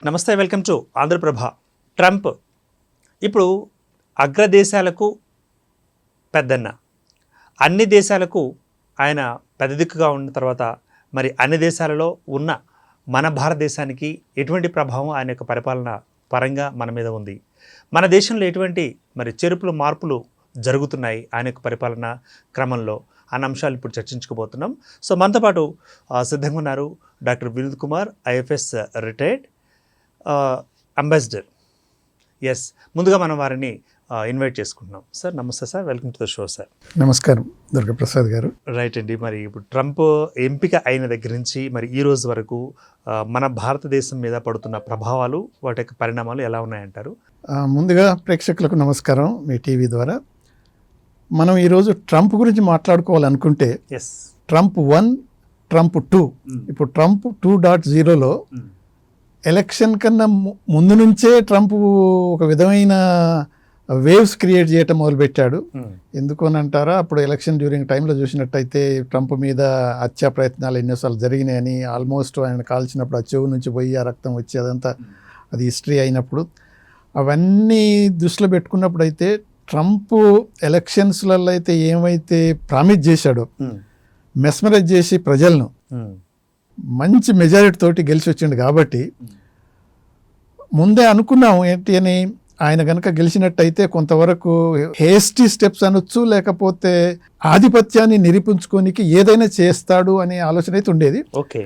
నమస్తే, welcome to Andhraprabha. Trump ఇప్పుడు అగ్రదేశాలకు పెద్దన్న, అన్ని దేశాలకు ఆయన పెద్ద దిక్కుగా ఉన్న తర్వాత మరి అన్ని దేశాలలో ఉన్న మన భారతదేశానికి ఎటువంటి ప్రభావం ఆయన యొక్క పరిపాలన పరంగా మన మీద ఉంది, మన దేశంలో ఎటువంటి మరి చేర్పులు మార్పులు జరుగుతున్నాయి ఆయన యొక్క పరిపాలన క్రమంలో అన్న అంశాలు ఇప్పుడు చర్చించుకోబోతున్నాం. సో మనతో పాటు సిద్ధంగా ఉన్నారు doctor Vinod Kumar, IFS retired ambassador. Yes, ముందుగా మనం వారిని ఇన్వైట్ చేసుకుంటున్నాం. సార్ నమస్తే sir, welcome to the show sir. నమస్కారం దుర్గాప్రసాద్ గారు. రైట్ అండి, మరి ఇప్పుడు ట్రంప్ ఎంపిక అయిన దగ్గర నుంచి మరి ఈ రోజు వరకు మన భారతదేశం మీద పడుతున్న ప్రభావాలు, వాటి యొక్క పరిణామాలు ఎలా ఉన్నాయంటారు? ముందుగా ప్రేక్షకులకు నమస్కారం. మీ టీవీ ద్వారా మనం ఈరోజు ట్రంప్ గురించి మాట్లాడుకోవాలనుకుంటే ఎస్, ట్రంప్ 1, ట్రంప్ 2. ఇప్పుడు ట్రంప్ 2.0లో ఎలక్షన్ కన్నా ముందు నుంచే ట్రంప్ ఒక విధమైన వేవ్స్ క్రియేట్ చేయటం మొదలుపెట్టాడు. ఎందుకు అని అంటారా, అప్పుడు ఎలక్షన్ డ్యూరింగ్ టైంలో చూసినట్టయితే ట్రంప్ మీద హత్యా ప్రయత్నాలు ఎన్నోసార్లు జరిగినాయని, ఆల్మోస్ట్ ఆయన కాల్చినప్పుడు ఆ చెవు నుంచి పోయి ఆ రక్తం వచ్చి అదంతా అది హిస్టరీ అయినప్పుడు అవన్నీ దృష్టిలో పెట్టుకున్నప్పుడు అయితే ట్రంప్ ఎలక్షన్స్లలో అయితే ఏమైతే ప్రామిస్ చేశాడో, మెస్మరైజ్ చేసి ప్రజలను మంచి మెజారిటీ తోటి గెలిచి వచ్చిండు. కాబట్టి ముందే అనుకున్నాం ఏంటి అని, ఆయన కనుక గెలిచినట్టయితే కొంతవరకు హేస్టీ స్టెప్స్ అనొచ్చు, లేకపోతే ఆధిపత్యాన్ని నిరూపించుకోనికి ఏదైనా చేస్తాడు అనే ఆలోచన అయితే ఉండేది. ఓకే,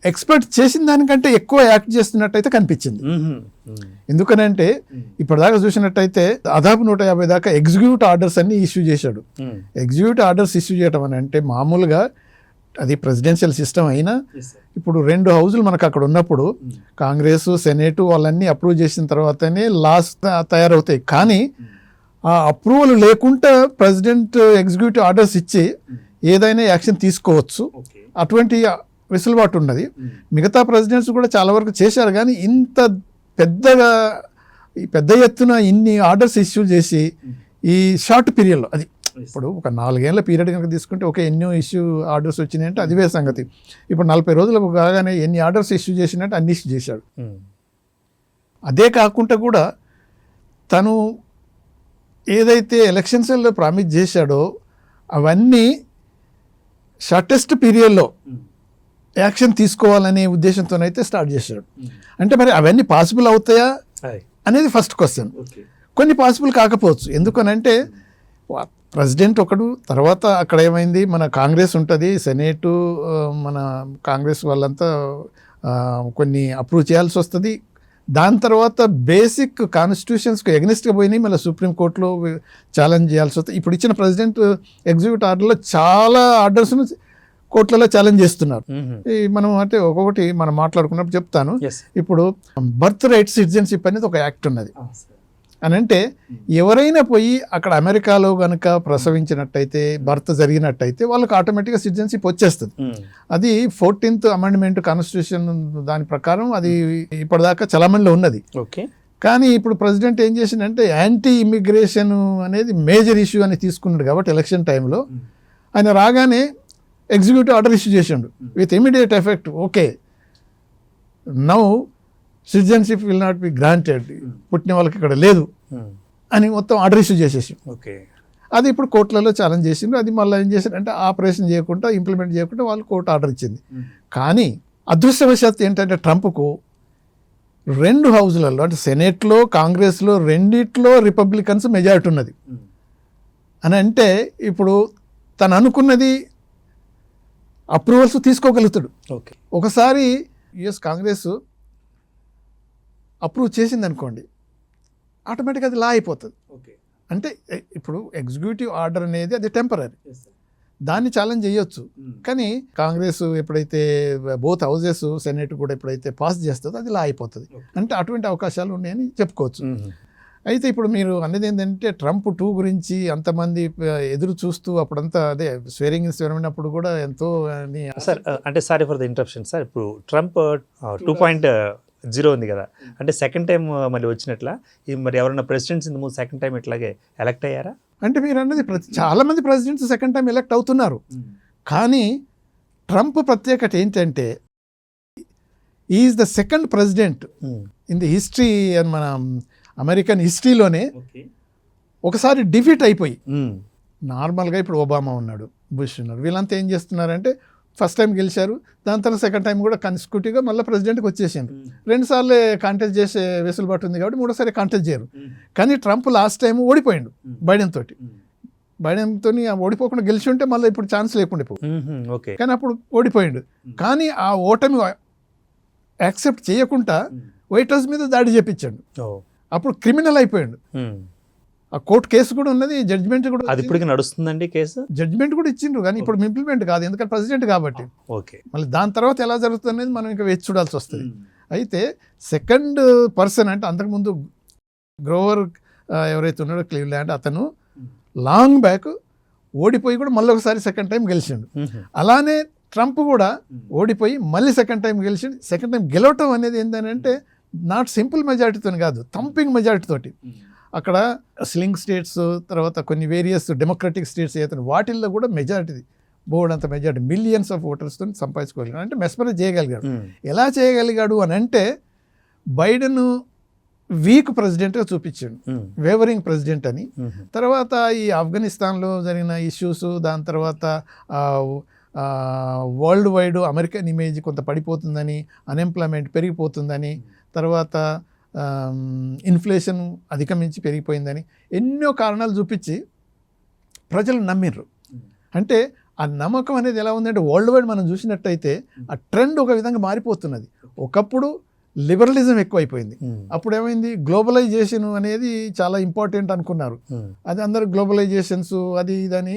ఎక్స్పెక్ట్ చేసిన దానికంటే ఎక్కువ యాక్ట్ చేస్తున్నట్టయితే కనిపించింది. ఎందుకనంటే ఇప్పటిదాకా చూసినట్టయితే దాదాపు 150 దాకా ఎగ్జిక్యూటివ్ ఆర్డర్స్ అన్ని ఇష్యూ చేశాడు. ఎగ్జిక్యూటివ్ ఆర్డర్స్ ఇష్యూ చేయడం అని అంటే మామూలుగా అది ప్రెసిడెన్షియల్ సిస్టమ్ అయినా ఇప్పుడు 2 హౌజులు మనకు అక్కడ ఉన్నప్పుడు కాంగ్రెస్, సెనేటు వాళ్ళన్నీ అప్రూవ్ చేసిన తర్వాతనే లాస్ తయారవుతాయి. కానీ ఆ అప్రూవల్ లేకుండా ప్రెసిడెంట్ ఎగ్జిక్యూటివ్ ఆర్డర్స్ ఇచ్చి ఏదైనా యాక్షన్ తీసుకోవచ్చు. అటువంటి వెసులుబాటు ఉన్నది. మిగతా ప్రెసిడెంట్స్ కూడా చాలా వరకు చేశారు. కానీ ఇంత పెద్ద ఎత్తున ఇన్ని ఆర్డర్స్ ఇష్యూ చేసి ఈ షార్ట్ పీరియడ్లో, అది ఇప్పుడు ఒక 4 ఏళ్ల పీరియడ్ కనుక తీసుకుంటే ఒక ఎన్నో ఇష్యూ ఆర్డర్స్ వచ్చినాయంటే అది వేరే సంగతి. ఇప్పుడు 40 రోజులకు కాగానే ఎన్ని ఆర్డర్స్ ఇష్యూ చేసినట్టు అన్ని ఇష్యూ చేశాడు. అదే కాకుండా కూడా తను ఏదైతే ఎలక్షన్స్లో ప్రామిస్ చేశాడో అవన్నీ షార్టెస్ట్ పీరియడ్లో యాక్షన్ తీసుకోవాలనే ఉద్దేశంతోనైతే స్టార్ట్ చేశాడు. అంటే మరి అవన్నీ పాసిబుల్ అవుతాయా అనేది ఫస్ట్ క్వశ్చన్. కొన్ని పాసిబుల్ కాకపోవచ్చు. ఎందుకనంటే ప్రెసిడెంట్ ఒకడు, తర్వాత అక్కడ ఏమైంది, మన కాంగ్రెస్ ఉంటుంది, సెనేటు, మన కాంగ్రెస్ వాళ్ళంతా కొన్ని అప్రూవ్ చేయాల్సి వస్తుంది. దాని తర్వాత బేసిక్ కాన్స్టిట్యూషన్స్కి ఎగ్నెస్ట్గా పోయినాయి, మళ్ళీ సుప్రీంకోర్టులో ఛాలెంజ్ చేయాల్సి వస్తుంది. ఇప్పుడు ఇచ్చిన ప్రెసిడెంట్ ఎగ్జిక్యూటివ్ ఆర్డర్లో చాలా ఆర్డర్స్ను కోర్టులలో ఛాలెంజ్ చేస్తున్నారు. మనం అంటే ఒక్కొక్కటి మనం మాట్లాడుకున్నప్పుడు చెప్తాను. ఇప్పుడు బర్త్ రైట్ సిటిజన్షిప్ అనేది ఒక యాక్ట్ ఉన్నది అని అంటే, ఎవరైనా పోయి అక్కడ అమెరికాలో కనుక ప్రసవించినట్టయితే, బర్త్ జరిగినట్టయితే వాళ్ళకి ఆటోమేటిక్గా సిటిజన్షిప్ వచ్చేస్తుంది. అది 14th అమెండ్మెంట్ కాన్స్టిట్యూషన్ దాని ప్రకారం అది ఇప్పటిదాకా చలామణిలో ఉన్నది. కానీ ఇప్పుడు ప్రెసిడెంట్ ఏం చేసిందంటే యాంటీ ఇమిగ్రేషన్ అనేది మేజర్ ఇష్యూ అని తీసుకున్నాడు. కాబట్టి ఎలక్షన్ టైంలో ఆయన రాగానే ఎగ్జిక్యూటివ్ ఆర్డర్ ఇష్యూ చేసిండు with immediate effect. Okay, now citizenship will not be granted, పుట్టిన వాళ్ళకి ఇక్కడ లేదు అని మొత్తం ఆర్డర్ ఇష్యూ చేసేసి, అది ఇప్పుడు కోర్టులలో ఛాలెంజ్ చేసిండ్రు. అది మళ్ళీ ఏం చేశారంటే ఆపరేషన్ చేయకుండా, ఇంప్లిమెంట్ చేయకుండా వాళ్ళు కోర్టు ఆర్డర్ ఇచ్చింది. కానీ అదృష్టవశాత్తు ఏంటంటే ట్రంప్కు 2 హౌజులలో అంటే సెనేట్లో, కాంగ్రెస్లో రెండిట్లో రిపబ్లికన్స్ మెజారిటీ ఉన్నది అని అంటే ఇప్పుడు తను అనుకున్నది అప్రూవల్స్ తీసుకోగలుగుతాడు. ఒకసారి యుఎస్ కాంగ్రెస్ అప్రూవ్ చేసింది అనుకోండి, ఆటోమేటిక్గా అది లా అయిపోతుంది. అంటే ఇప్పుడు ఎగ్జిక్యూటివ్ ఆర్డర్ అనేది అది టెంపరీ, దాన్ని ఛాలెంజ్ చేయొచ్చు. కానీ కాంగ్రెస్ ఎప్పుడైతే బోత్ హౌజెస్, సెనేట్ కూడా ఎప్పుడైతే పాస్ చేస్తుందో అది లా అయిపోతుంది. అంటే అటువంటి అవకాశాలు ఉన్నాయని చెప్పుకోవచ్చు. అయితే ఇప్పుడు మీరు అన్నది ఏంటంటే ట్రంప్ 2 గురించి అంతమంది ఎదురు చూస్తూ అప్పుడంతా అదే స్వేరింగ్ అయినప్పుడు కూడా ఎంతో సార్, అంటే sorry for the interruption sir, ఇప్పుడు ట్రంప్ 2.0 ఉంది కదా, అంటే సెకండ్ టైం మళ్ళీ వచ్చినట్లా మరి ఎవరైనా ప్రెసిడెంట్స్ ఇంత ముందు సెకండ్ టైం ఇట్లాగే ఎలక్ట్ అయ్యారా? అంటే మీరు అన్నది చాలా మంది ప్రెసిడెంట్స్ సెకండ్ టైం ఎలక్ట్ అవుతున్నారు. కానీ ట్రంప్ ప్రత్యేకత ఏంటంటే is the second president in the history అని మన అమెరికన్ హిస్టరీలోనే ఒకసారి డిఫీట్ అయిపోయి, నార్మల్గా ఇప్పుడు ఒబామా ఉన్నాడు, బుష్ ఉన్నారు, వీళ్ళంతా ఏం చేస్తున్నారంటే ఫస్ట్ టైం గెలిచారు, దాని తర్వాత సెకండ్ టైం కూడా కన్సిక్యూటివ్గా మళ్ళీ ప్రెసిడెంట్కి వచ్చేసారు. 2 సార్లు కాంటెస్ట్ చేసే వెసులుబాటు ఉంది కాబట్టి 3సారి కాంటెస్ట్ చేయరు. కానీ ట్రంప్ లాస్ట్ టైం ఓడిపోయాడు బైడెన్ తోటి. బైడెన్తో ఓడిపోకుండా గెలిచి ఉంటే మళ్ళీ ఇప్పుడు ఛాన్స్ లేకుండా ఓకే, కానీ అప్పుడు ఓడిపోయాడు. కానీ ఆ ఓటమి యాక్సెప్ట్ చేయకుండా వైట్ హౌస్ మీద దాడి చేపించాడు. అప్పుడు క్రిమినల్ అయిపోయాడు. ఆ కోర్టు కేసు కూడా ఉన్నది, జడ్జిమెంట్ కూడా, అది ఇప్పటికి నడుస్తుందండి కేసు, జడ్జిమెంట్ కూడా ఇచ్చిండ్రు, కానీ ఇప్పుడు ఇంప్లిమెంట్ కాదు, ఎందుకంటే ప్రెసిడెంట్ కాబట్టి. ఓకే, మళ్ళీ దాని తర్వాత ఎలా జరుగుతుంది అనేది మనం ఇంకా వేచి చూడాల్సి వస్తుంది. అయితే సెకండ్ పర్సన్ అంటే అంతకుముందు గ్రోవర్ ఎవరైతే ఉన్నాడో క్లీవ్లాండ్, అతను లాంగ్ బ్యాక్ ఓడిపోయి కూడా మళ్ళీ ఒకసారి సెకండ్ టైం గెలిచిండు. అలానే ట్రంప్ కూడా ఓడిపోయి మళ్ళీ సెకండ్ టైం గెలిచిండు. సెకండ్ టైం గెలవటం అనేది ఏంటంటే నాట్ సింపుల్ మెజారిటీతో కాదు, థంపింగ్ మెజారిటీతోటి. అక్కడ స్లింగ్ స్టేట్స్, తర్వాత కొన్ని వేరియస్ డెమోక్రటిక్ స్టేట్స్ అయితే వాటిల్లో కూడా మెజారిటీ, బోర్డు అంత మెజారిటీ, మిలియన్స్ ఆఫ్ ఓటర్స్తో సంపాదించుకోగలిగాడు. అంటే మెస్మరైజ్ చేయగలిగాడు. ఎలా చేయగలిగాడు అని అంటే బైడెన్ వీక్ ప్రెసిడెంట్గా చూపించాడు, వేవరింగ్ ప్రెసిడెంట్ అని. తర్వాత ఈ ఆఫ్ఘనిస్తాన్లో జరిగిన ఇష్యూస్, దాని తర్వాత వరల్డ్ వైడ్ అమెరికన్ ఇమేజ్ కొంత పడిపోతుందని, అన్ఎంప్లాయ్మెంట్ పెరిగిపోతుందని, తర్వాత ఇన్ఫ్లేషన్ అధిగమించి పెరిగిపోయిందని ఎన్నో కారణాలు చూపించి ప్రజలు నమ్మిర్రు. అంటే ఆ నమ్మకం అనేది ఎలా ఉందంటే వరల్డ్ వైడ్ మనం చూసినట్టయితే ఆ ట్రెండ్ ఒక విధంగా మారిపోతున్నది. ఒకప్పుడు లిబరలిజం ఎక్కువైపోయింది, అప్పుడు ఏమైంది, గ్లోబలైజేషన్ అనేది చాలా ఇంపార్టెంట్ అనుకున్నారు. అది అందరూ గ్లోబలైజేషన్స్ అది ఇదని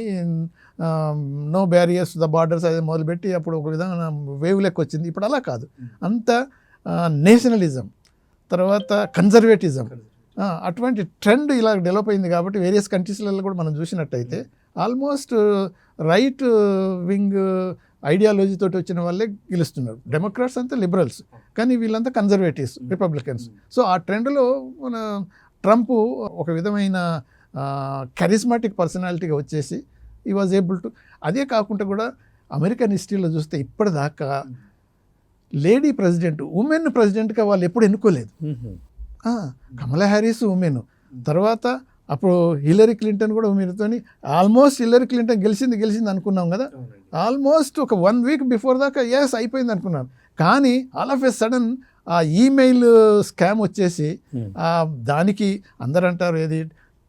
నో బ్యారియర్స్ ద బార్డర్స్ అది మొదలుపెట్టి అప్పుడు ఒక విధంగా వేవ్ లెక్క వచ్చింది. ఇప్పుడు అలా కాదు, అంత నేషనలిజం, తర్వాత కన్జర్వేటిజం, అటువంటి ట్రెండ్ ఇలా డెవలప్ అయింది. కాబట్టి వేరియస్ కంట్రీస్లలో కూడా మనం చూసినట్టయితే ఆల్మోస్ట్ రైట్ వింగ్ ఐడియాలజీ తోటి వచ్చిన వాళ్ళే గెలుస్తున్నారు. డెమోక్రాట్స్ అంతా లిబరల్స్, కానీ వీళ్ళంతా కన్జర్వేటివ్స్, రిపబ్లికన్స్. సో ఆ ట్రెండ్లో మన ట్రంప్ ఒక విధమైన కరిస్మాటిక్ పర్సనాలిటీగా వచ్చేసి ఈ వాజ్ ఏబుల్ టు. అదే కాకుండా కూడా అమెరికన్ హిస్టరీలో చూస్తే ఇప్పటిదాకా లేడీ ప్రెసిడెంట్, ఉమెన్ ప్రెసిడెంట్గా వాళ్ళు ఎప్పుడు ఎన్నుకోలేదు. కమలా హ్యారిస్ ఉమెన్, తర్వాత అప్పుడు హిల్లరీ క్లింటన్ కూడా ఉమెన్తోని, ఆల్మోస్ట్ హిల్లరీ క్లింటన్ గెలిచింది అనుకున్నాం కదా, ఆల్మోస్ట్ ఒక 1 వీక్ బిఫోర్ దాకా ఎస్ అయిపోయింది అనుకున్నాను. కానీ ఆల్ ఆఫ్ ఎ సడన్ ఆ ఈమెయిల్ స్కామ్ వచ్చేసి దానికి అందరు అంటారు ఏది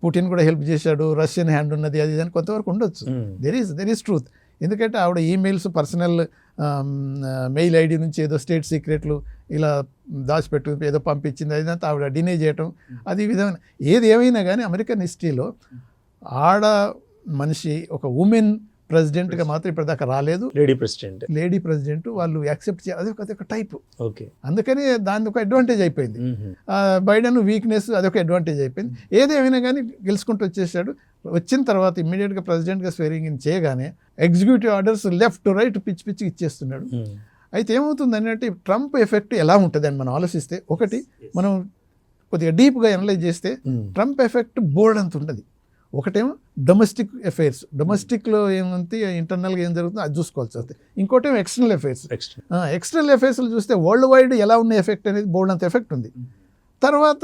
పుటిన్ కూడా హెల్ప్ చేశాడు, రష్యన్ హ్యాండ్ ఉన్నది అది అని కొంతవరకు ఉండొచ్చు. There is truth. ఎందుకంటే ఆవిడ ఈమెయిల్స్ పర్సనల్ మెయిల్ ఐడి నుంచి ఏదో స్టేట్ సీక్రెట్లు ఇలా దాచిపెట్టు ఏదో పంపించింది, అదంతా ఆవిడ డినే చేయటం, అది విధమైన ఏది ఏమైనా కానీ అమెరికన్ హిస్టరీలో ఆడ మనిషి ఒక ఉమెన్ ప్రెసిడెంట్గా మాత్రం ఇప్పటిదాకా రాలేదు. లేడీ ప్రెసిడెంట్ వాళ్ళు యాక్సెప్ట్ చేయాలి, అదొక టైప్. ఓకే, అందుకని దాని ఒక అడ్వాంటేజ్ అయిపోయింది. బైడెన్ వీక్నెస్ అదొక అడ్వాంటేజ్ అయిపోయింది. ఏదేమైనా కానీ గెలుచుకుంటూ వచ్చేసాడు. వచ్చిన తర్వాత ఇమ్మీడియట్గా ప్రెసిడెంట్గా స్వేరింగ్ ఇన్ చేయగానే ఎగ్జిక్యూటివ్ ఆర్డర్స్ లెఫ్ట్ రైట్ పిచ్చి ఇచ్చేస్తున్నాడు. అయితే ఏమవుతుంది అంటే ట్రంప్ ఎఫెక్ట్ ఎలా ఉంటుంది అని మనం ఆలోచిస్తే, ఒకటి మనం కొద్దిగా డీప్గా అనలైజ్ చేస్తే ట్రంప్ ఎఫెక్ట్ బోర్డ్ అంత ఉంటుంది. ఒకటేమో డొమెస్టిక్ అఫైర్స్, డొమెస్టిక్లో ఏమంటే ఇంటర్నల్గా ఏం జరుగుతుందో అది చూసుకోవాల్సి వస్తుంది. ఇంకోటేమో ఎక్స్టర్నల్ అఫైర్స్. ఎక్స్టర్నల్ అఫైర్స్లో చూస్తే వరల్డ్ వైడ్ ఎలా ఉన్న ఎఫెక్ట్ అనేది బోర్డ్ అంత ఎఫెక్ట్ ఉంది. తర్వాత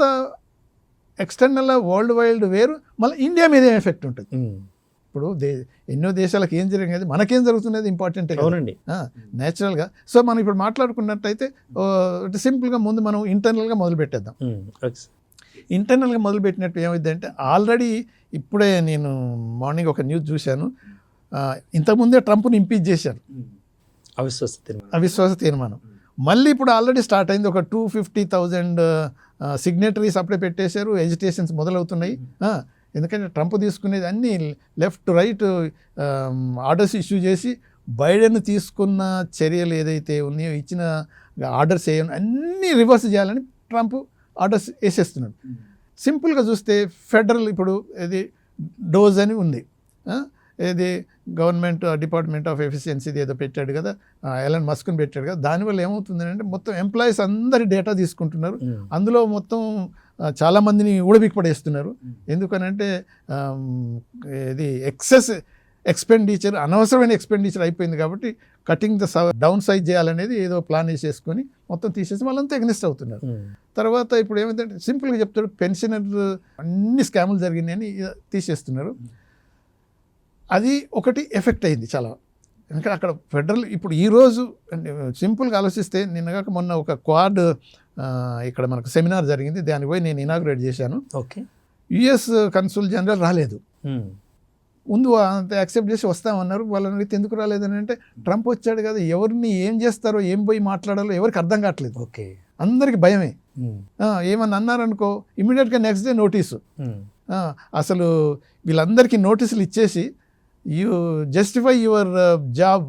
ఎక్స్టర్నల్ వరల్డ్ వైడ్ వేరు, మళ్ళీ ఇండియా మీద ఏం ఎఫెక్ట్ ఉంటుంది. ఇప్పుడు ఎన్నో దేశాలకు ఏం జరిగేది, మనకేం జరుగుతున్నది ఇంపార్టెంట్. అవునండి, నేచురల్గా. సో మనం ఇప్పుడు మాట్లాడుకున్నట్టయితే సింపుల్గా ముందు మనం ఇంటర్నల్గా మొదలు పెట్టేద్దాం. ఇంటర్నల్గా మొదలుపెట్టినట్టు ఏమైందంటే ఆల్రెడీ ఇప్పుడే నేను మార్నింగ్ ఒక న్యూస్ చూశాను, ఇంతకుముందే ట్రంప్ని ఇంపీచ్ చేశారు, అవిశ్వాస తీర్మానం. మళ్ళీ ఇప్పుడు ఆల్రెడీ స్టార్ట్ అయింది, ఒక 250,000 సిగ్నేటరీస్ అప్పుడే పెట్టేశారు, ఎజిటేషన్స్ మొదలవుతున్నాయి. ఎందుకంటే ట్రంప్ తీసుకునేది అన్నీ లెఫ్ట్ రైట్ ఆర్డర్స్ ఇష్యూ చేసి బైడెన్ తీసుకున్న చర్యలు ఏదైతే ఉన్నాయో, ఇచ్చిన ఆర్డర్స్ అన్నీ రివర్స్ చేయాలని ట్రంప్ ఆర్డర్స్ వేసేస్తున్నాడు. సింపుల్గా చూస్తే ఫెడరల్ ఇప్పుడు ఇది డోజ్ అని ఉంది, ఏది గవర్నమెంట్ డిపార్ట్మెంట్ ఆఫ్ ఎఫిషియన్సీది ఏదో పెట్టాడు కదా, ఎలన్ మస్క్ని పెట్టాడు కదా. దానివల్ల ఏమవుతుందంటే మొత్తం ఎంప్లాయీస్ అందరి డేటా తీసుకుంటున్నారు, అందులో మొత్తం చాలామందిని ఊడబిక్కి పడేస్తున్నారు. ఎందుకనంటే ఇది ఎక్సెస్ ఎక్స్పెండిచర్, అనవసరమైన ఎక్స్పెండిచర్ అయిపోయింది కాబట్టి కటింగ్ ద డౌన్ సైజ్ చేయాలనేది ఏదో ప్లాన్ వేసేసుకొని మొత్తం తీసేసి వాళ్ళంతా ఎగ్నెస్ట్ అవుతున్నారు. తర్వాత ఇప్పుడు ఏమైందంటే సింపుల్గా చెప్తాడు, పెన్షనర్ అన్ని స్కాములు జరిగినాయని తీసేస్తున్నారు. అది ఒకటి ఎఫెక్ట్ అయింది చాలా. ఎందుకంటే అక్కడ ఫెడరల్ ఇప్పుడు ఈరోజు సింపుల్గా ఆలోచిస్తే నిన్నగాక మొన్న ఒక క్వాడ్ ఇక్కడ మనకు సెమినార్ జరిగింది, దానికి పోయి నేను ఇనాగ్రేట్ చేశాను. ఓకే, యుఎస్ కన్సుల్ జనరల్ రాలేదు. ముందు అంత యాక్సెప్ట్ చేసి వస్తామన్నారు. వాళ్ళని అడిగితే ఎందుకు రాలేదని అంటే ట్రంప్ వచ్చాడు కదా, ఎవరిని ఏం చేస్తారో ఏం పోయి మాట్లాడాలో ఎవరికి అర్థం కావట్లేదు. ఓకే, అందరికి భయమే. ఏమన్నా అన్నారనుకో ఇమీడియట్గా నెక్స్ట్ డే నోటీసు. అసలు వీళ్ళందరికీ నోటీసులు ఇచ్చేసి you justify your job,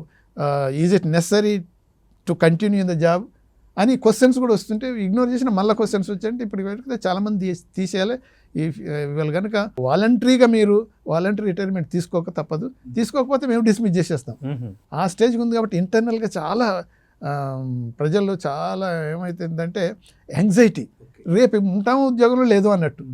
is it necessary to continue in the job అని క్వశ్చన్స్ కూడా వస్తుంటే ఇగ్నోర్ చేసిన మళ్ళీ క్వశ్చన్స్ వచ్చాయంటే ఇప్పుడు చాలామంది తీసేయాలి. వీళ్ళు కనుక వాలంటరీగా మీరు వాలంటరీ రిటైర్మెంట్ తీసుకోక తప్పదు, తీసుకోకపోతే మేము డిస్మిస్ చేసేస్తాం. ఆ స్టేజ్కి ఉంది కాబట్టి ఇంటర్నల్గా చాలా ప్రజల్లో చాలా ఏమవుతుందంటే యాంగ్జైటీ, రేపు ఉంటాము ఉద్యోగంలో లేదు అన్నట్టు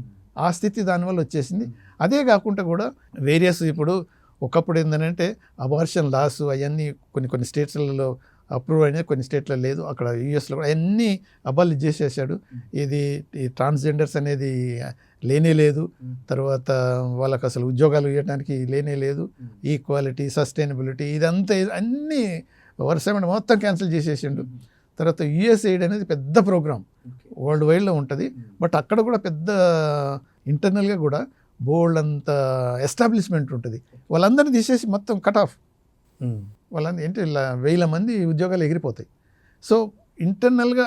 ఆ స్థితి దానివల్ల వచ్చేసింది. అదే కాకుండా కూడా వేరియస్ ఇప్పుడు ఒకప్పుడు ఏంటంటే అబార్షన్ లాస్ అవన్నీ కొన్ని స్టేట్స్లలో అప్రూవ్ అయినా, కొన్ని స్టేట్లో లేదు. అక్కడ యూఎస్లో కూడా అన్నీ అబాలిష్ చేసేసాడు. ఇది ఈ ట్రాన్స్జెండర్స్ అనేది లేనే లేదు. తర్వాత వాళ్ళకి అసలు ఉద్యోగాలు ఇవ్వడానికి లేనే లేదు. ఈక్వాలిటీ, సస్టైనబిలిటీ ఇదంతా అన్నీ వరుసమైన మొత్తం క్యాన్సిల్ చేసేసిండు. తర్వాత యుఎస్ఎయిడ్ అనేది పెద్ద ప్రోగ్రామ్ వరల్డ్ వైడ్లో ఉంటుంది. బట్ అక్కడ కూడా పెద్ద ఇంటర్నల్గా కూడా బోల్డ్ అంత ఎస్టాబ్లిష్మెంట్ ఉంటుంది. వాళ్ళందరినీ తీసేసి మొత్తం కట్ ఆఫ్, వాళ్ళందరూ ఏంటి 1000 మంది ఉద్యోగాలు ఎగిరిపోతాయి. సో ఇంటర్నల్గా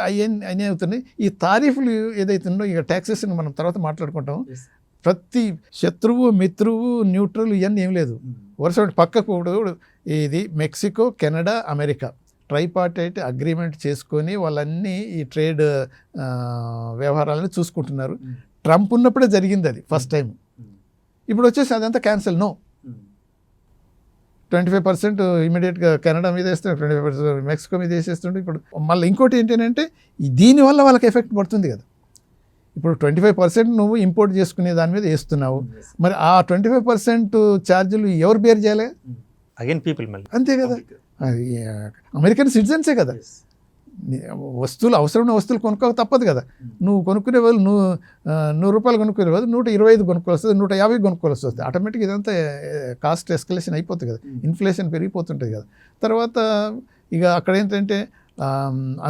అన్నీ అవుతున్నాయి. ఈ తారీఫులు ఏదైతుందో ఇక ట్యాక్సెస్ మనం తర్వాత మాట్లాడుకుంటాం. ప్రతి శత్రువు, మిత్రువు, న్యూట్రల్ ఇవన్నీ ఏం లేదు. వరుస పక్కకు ఇది Mexico, Canada, America tripartite agreement చేసుకొని వాళ్ళన్నీ ఈ ట్రేడ్ వ్యవహారాలను చూసుకుంటున్నారు. ట్రంప్ ఉన్నప్పుడే జరిగింది అది ఫస్ట్ టైం. ఇప్పుడు వచ్చేసి అదంతా క్యాన్సిల్. నో, 25% ఇమీడియట్గా కెనడా మీద వేస్తుండే, 25% మెక్సికో మీద వేసేస్తుండే. ఇప్పుడు మళ్ళీ ఇంకోటి ఏంటంటే దీనివల్ల వాళ్ళకి ఎఫెక్ట్ పడుతుంది కదా. ఇప్పుడు 25% నువ్వు ఇంపోర్ట్ చేసుకునే దాని మీద వేస్తున్నావు, మరి ఆ 25% ఛార్జీలు ఎవరు బేర్ చేయాలి? అగైన్ పీపుల్ మళ్ళీ, అంతే కదా. అమెరికన్ సిటిజన్సే కదా. వస్తువులు అవసరమైన వస్తువులు కొనుక్కోక తప్పదు కదా. నువ్వు కొనుక్కునే వాళ్ళు ₹100 కొనుక్కునే వాళ్ళు 125 కొనుక్కోవాలి వస్తుంది, 150 కొనుక్కోవాల్సి వస్తుంది. ఆటోమేటిక్ ఇదంతా కాస్ట్ ఎస్కలేషన్ అయిపోతుంది కదా, ఇన్ఫ్లేషన్ పెరిగిపోతుంటుంది కదా. తర్వాత ఇక అక్కడ ఏంటంటే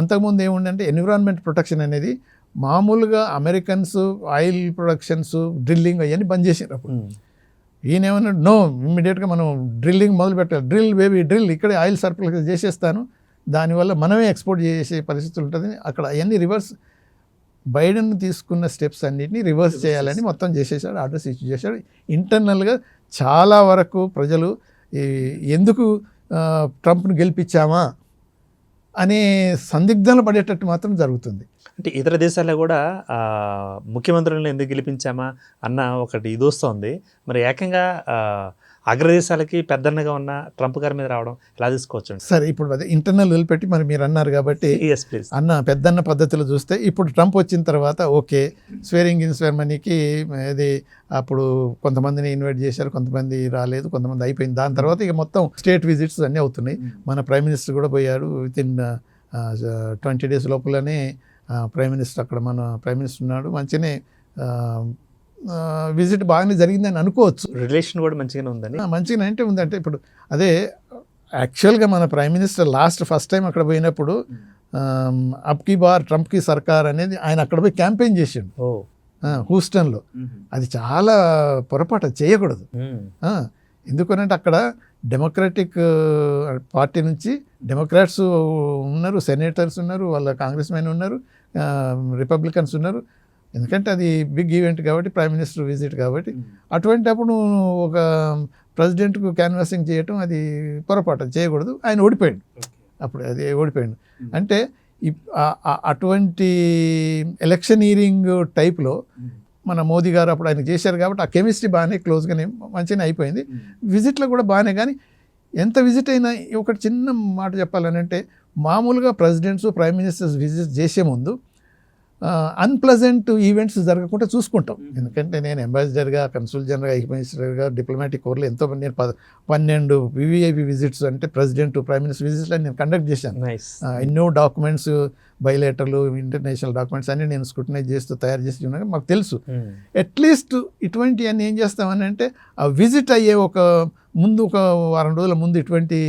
అంతకుముందు ఏముందంటే ఎన్విరాన్మెంట్ ప్రొటెక్షన్ అనేది మామూలుగా అమెరికన్స్ ఆయిల్ ప్రొడక్షన్స్, డ్రిల్లింగ్ అవన్నీ బంద్ చేసారు. అప్పుడు ఈయన ఏమన్నాడు, నో ఇమ్మీడియట్గా మనం డ్రిల్లింగ్ మొదలు పెట్టాలి, డ్రిల్ బేబీ డ్రిల్, ఇక్కడే ఆయిల్ సర్ప్లస్ చేసేస్తాను, దానివల్ల మనమే ఎక్స్పోర్ట్ చేసే పరిస్థితులు ఉంటుంది. అక్కడ అవన్నీ రివర్స్, బైడెన్ తీసుకున్న స్టెప్స్ అన్నిటినీ రివర్స్ చేయాలని మొత్తం చేసేసాడు, ఆర్డర్స్ ఇష్యూ చేశాడు. ఇంటర్నల్గా చాలా వరకు ప్రజలు ఎందుకు ట్రంప్ను గెలిపించామా అనే సందిగ్ధంలో పడేటట్టు మాత్రం జరుగుతుంది. అంటే ఇతర దేశాల్లో కూడా ముఖ్యమంత్రులను ఎందుకు గెలిపించామా అన్న ఒకటి ఇది వస్తుంది. మరి ఏకంగా అగ్రదేశాలకి పెద్దన్నగా ఉన్న ట్రంప్ గారి మీద రావడం ఎలా తీసుకోవచ్చు? సరే, ఇప్పుడు అదే ఇంటర్నల్ వదిలిపెట్టి మరి మీరు అన్నారు కాబట్టి అన్న పెద్దన్న పద్ధతిలో చూస్తే ఇప్పుడు ట్రంప్ వచ్చిన తర్వాత ఓకే, స్వేరింగ్ ఇన్ సెరమనీకి ఇది అప్పుడు కొంతమందిని ఇన్వైట్ చేశారు, కొంతమంది రాలేదు, కొంతమంది అయిపోయింది. దాని తర్వాత ఇక మొత్తం స్టేట్ విజిట్స్ అన్నీ అవుతున్నాయి. మన ప్రైమ్ మినిస్టర్ కూడా పోయాడు. వితిన్ 20 days లోపలనే ప్రైమ్ మినిస్టర్ అక్కడ మన ప్రైమ్ మినిస్టర్ ఉన్నాడు. మంచిగానే విజిట్ బాగానే జరిగిందని అనుకోవచ్చు. రిలేషన్ కూడా మంచిగానే ఉందని, మంచిగానే అంటే ఉందంటే ఇప్పుడు అదే యాక్చువల్గా మన ప్రైమ్ మినిస్టర్ ఫస్ట్ టైం అక్కడ పోయినప్పుడు అబ్కి బార్ ట్రంప్కి సర్కార్ అనేది ఆయన అక్కడ పోయి క్యాంపెయిన్ చేసిండు హూస్టన్లో. అది చాలా పొరపాటు, చేయకూడదు. ఎందుకనంటే అక్కడ డెమోక్రాటిక్ పార్టీ నుంచి డెమోక్రాట్స్ ఉన్నారు, సెనేటర్స్ ఉన్నారు, వాళ్ళ కాంగ్రెస్ మెన్ ఉన్నారు, రిపబ్లికన్స్ ఉన్నారు. ఎందుకంటే అది బిగ్ ఈవెంట్ కాబట్టి, ప్రైమ్ మినిస్టర్ విజిట్ కాబట్టి. అటువంటి అప్పుడు ఒక ప్రెసిడెంట్కు క్యాన్వాసింగ్ చేయటం అది పొరపాటు, చేయకూడదు. ఆయన ఓడిపోయాడు అప్పుడు, అది ఓడిపోయాడు. అంటే అటువంటి ఎలక్షనీరింగ్ టైప్లో మన మోదీ గారు అప్పుడు ఆయన చేశారు కాబట్టి ఆ కెమిస్ట్రీ బాగానే క్లోజ్గానే మంచిగానే అయిపోయింది. విజిట్లో కూడా బాగానే, కానీ ఎంత విజిట్ అయినా ఒకటి చిన్న మాట చెప్పాలని అంటే మామూలుగా ప్రెసిడెంట్స్, ప్రైమ్ మినిస్టర్స్ విజిట్ చేసే ముందు అన్ప్లజెంట్ ఈవెంట్స్ జరగకుండా చూసుకుంటాం. ఎందుకంటే నేను అంబాసిడర్గా, కన్సుల్ జనరల్గా, హై మినిస్టర్గా, డిప్లొమాటిక్ కోర్లో ఎంతోమంది నేను 12 వివిఐపి విజిట్స్ అంటే ప్రెసిడెంట్, ప్రైమ్ మినిస్టర్ విజిట్స్ అని నేను కండక్ట్ చేశాను. ఎన్నో డాక్యుమెంట్స్, బయోలేటర్లు, ఇంటర్నేషనల్ డాక్యుమెంట్స్ అన్ని నేను స్క్రూటనైజ్ చేస్తూ తయారు చేసి ఉన్నాను. మాకు తెలుసు అట్లీస్ట్ ఇటువంటి అన్ని ఏం చేస్తామని అంటే ఆ విజిట్ అయ్యే ఒక వారం రోజుల ముందు ఇటువంటి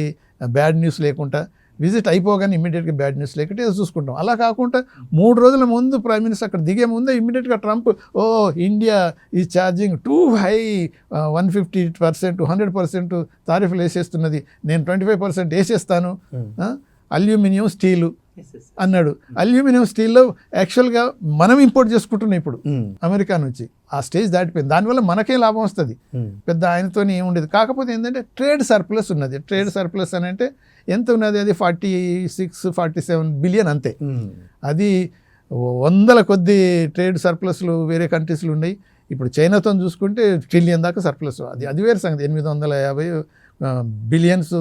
బ్యాడ్ న్యూస్ లేకుండా, విజిట్ అయిపోగానే ఇమ్మీడియట్గా బ్యాడ్ న్యూస్ లేకుంటే చూసుకుంటాం. అలా కాకుండా 3 రోజుల ముందు ప్రైమ్ మినిస్టర్ అక్కడ దిగే ముందే ఇమ్మీడియట్గా ట్రంప్ ఇండియా ఈ ఛార్జింగ్ టూ హై, 150%, 100% తారీఫులు వేసేస్తున్నది, నేను 25% వేసేస్తాను, అల్యూమినియం, స్టీలు అన్నాడు. అల్యూమినియం స్టీల్లో యాక్చువల్గా మనం ఇంపోర్ట్ చేసుకుంటున్నాం ఇప్పుడు అమెరికా నుంచి. ఆ స్టేజ్ దాటిపోయింది. దానివల్ల మనకే లాభం వస్తుంది, పెద్ద ఆయనతో ఏముండేది. కాకపోతే ఏంటంటే ట్రేడ్ సర్ప్లస్ ఉన్నది. ట్రేడ్ సర్ప్లస్ అని అంటే ఎంత ఉన్నది? అది 46-47 బిలియన్ అంతే. అది 100 కొద్ది ట్రేడ్ సర్ప్లస్లు వేరే కంట్రీస్లు ఉన్నాయి. ఇప్పుడు చైనాతో చూసుకుంటే ట్రిలియన్ దాకా సర్ప్లస్. అది వేరే సంగతి. 850 బిలియన్స్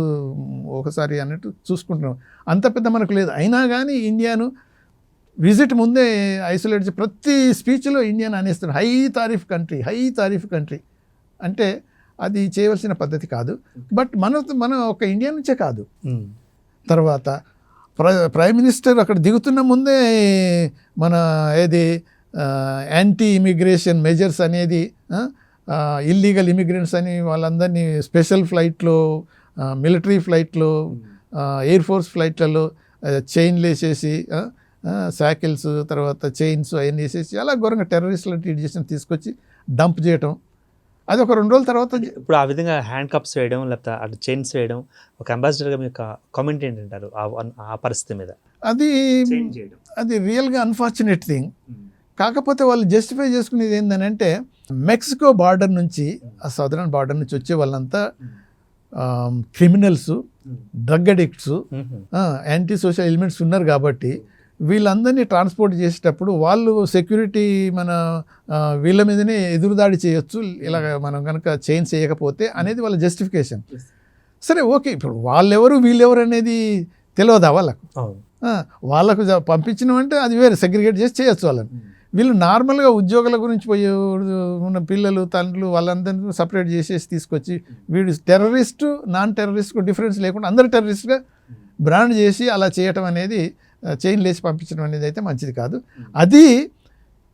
ఒకసారి అన్నట్టు చూసుకుంటున్నాం. అంత పెద్ద మనకు లేదు. అయినా కానీ ఇండియాను విజిట్ ముందే ఐసోలేట్ చేసి ప్రతి స్పీచ్లో ఇండియాను అనేస్తున్నారు హై తారీఫ్ కంట్రీ అంటే అది చేయవలసిన పద్ధతి కాదు. బట్ మన ఒక ఇండియా నుంచే కాదు. తర్వాత ప్రైమ్ మినిస్టర్ అక్కడ దిగుతున్న ముందే మన యాంటీ ఇమిగ్రేషన్ మెజర్స్ అనేది, ఇల్లీగల్ ఇమిగ్రెంట్స్ అని వాళ్ళందరినీ స్పెషల్ ఫ్లైట్లో, మిలిటరీ ఫ్లైట్లో, ఎయిర్ ఫోర్స్ ఫ్లైట్లలో చైన్లు వేసేసి, శాకిల్స్, తర్వాత చైన్స్ అవన్నీ వేసేసి అలా ఘోరంగా టెర్రరిస్టులు ట్రీట్ చేసి తీసుకొచ్చి డంప్ చేయటం. అది ఒక 2 రోజుల తర్వాత ఇప్పుడు ఆ విధంగా హ్యాండ్ కప్స్ వేయడం, లేకపోతే అటు చైన్స్ వేయడం, ఒక అంబాసిడర్గా మీ యొక్క కామెంట్ ఏంటంటారు ఆ పరిస్థితి మీద? అది రియల్గా అన్ఫార్చునేట్ థింగ్. కాకపోతే వాళ్ళు జస్టిఫై చేసుకునేది ఏంటంటే మెక్సికో బార్డర్ నుంచి, ఆ సదరన్ బార్డర్ నుంచి వచ్చే వాళ్ళంతా criminals, drug addicts, anti social elements ఉన్నారు కాబట్టి వీళ్ళందరినీ ట్రాన్స్పోర్ట్ చేసేటప్పుడు వాళ్ళు సెక్యూరిటీ వీళ్ళ మీదనే ఎదురుదాడి చేయొచ్చు ఇలాగ మనం కనుక చేంజ్ చేయకపోతే అనేది వాళ్ళ జస్టిఫికేషన్. సరే, ఓకే. ఇప్పుడు వీళ్ళెవరు అనేది తెలియదా వాళ్ళకు పంపించినామంటే అది వేరే, సెగ్రిగేట్ చేసి చేయొచ్చు వాళ్ళని. వీళ్ళు నార్మల్గా ఉద్యోగాల గురించి పోయి ఉన్న పిల్లలు, తండ్రులు వాళ్ళందరినీ సపరేట్ చేసేసి తీసుకొచ్చి వీడు టెర్రరిస్టు, నాన్ టెర్రరిస్ట్కు డిఫరెన్స్ లేకుండా అందరు టెర్రరిస్ట్గా బ్రాండ్ చేసి అలా చేయటం అనేది, చైన్ లేచి పంపించడం అనేది అయితే మంచిది కాదు. అది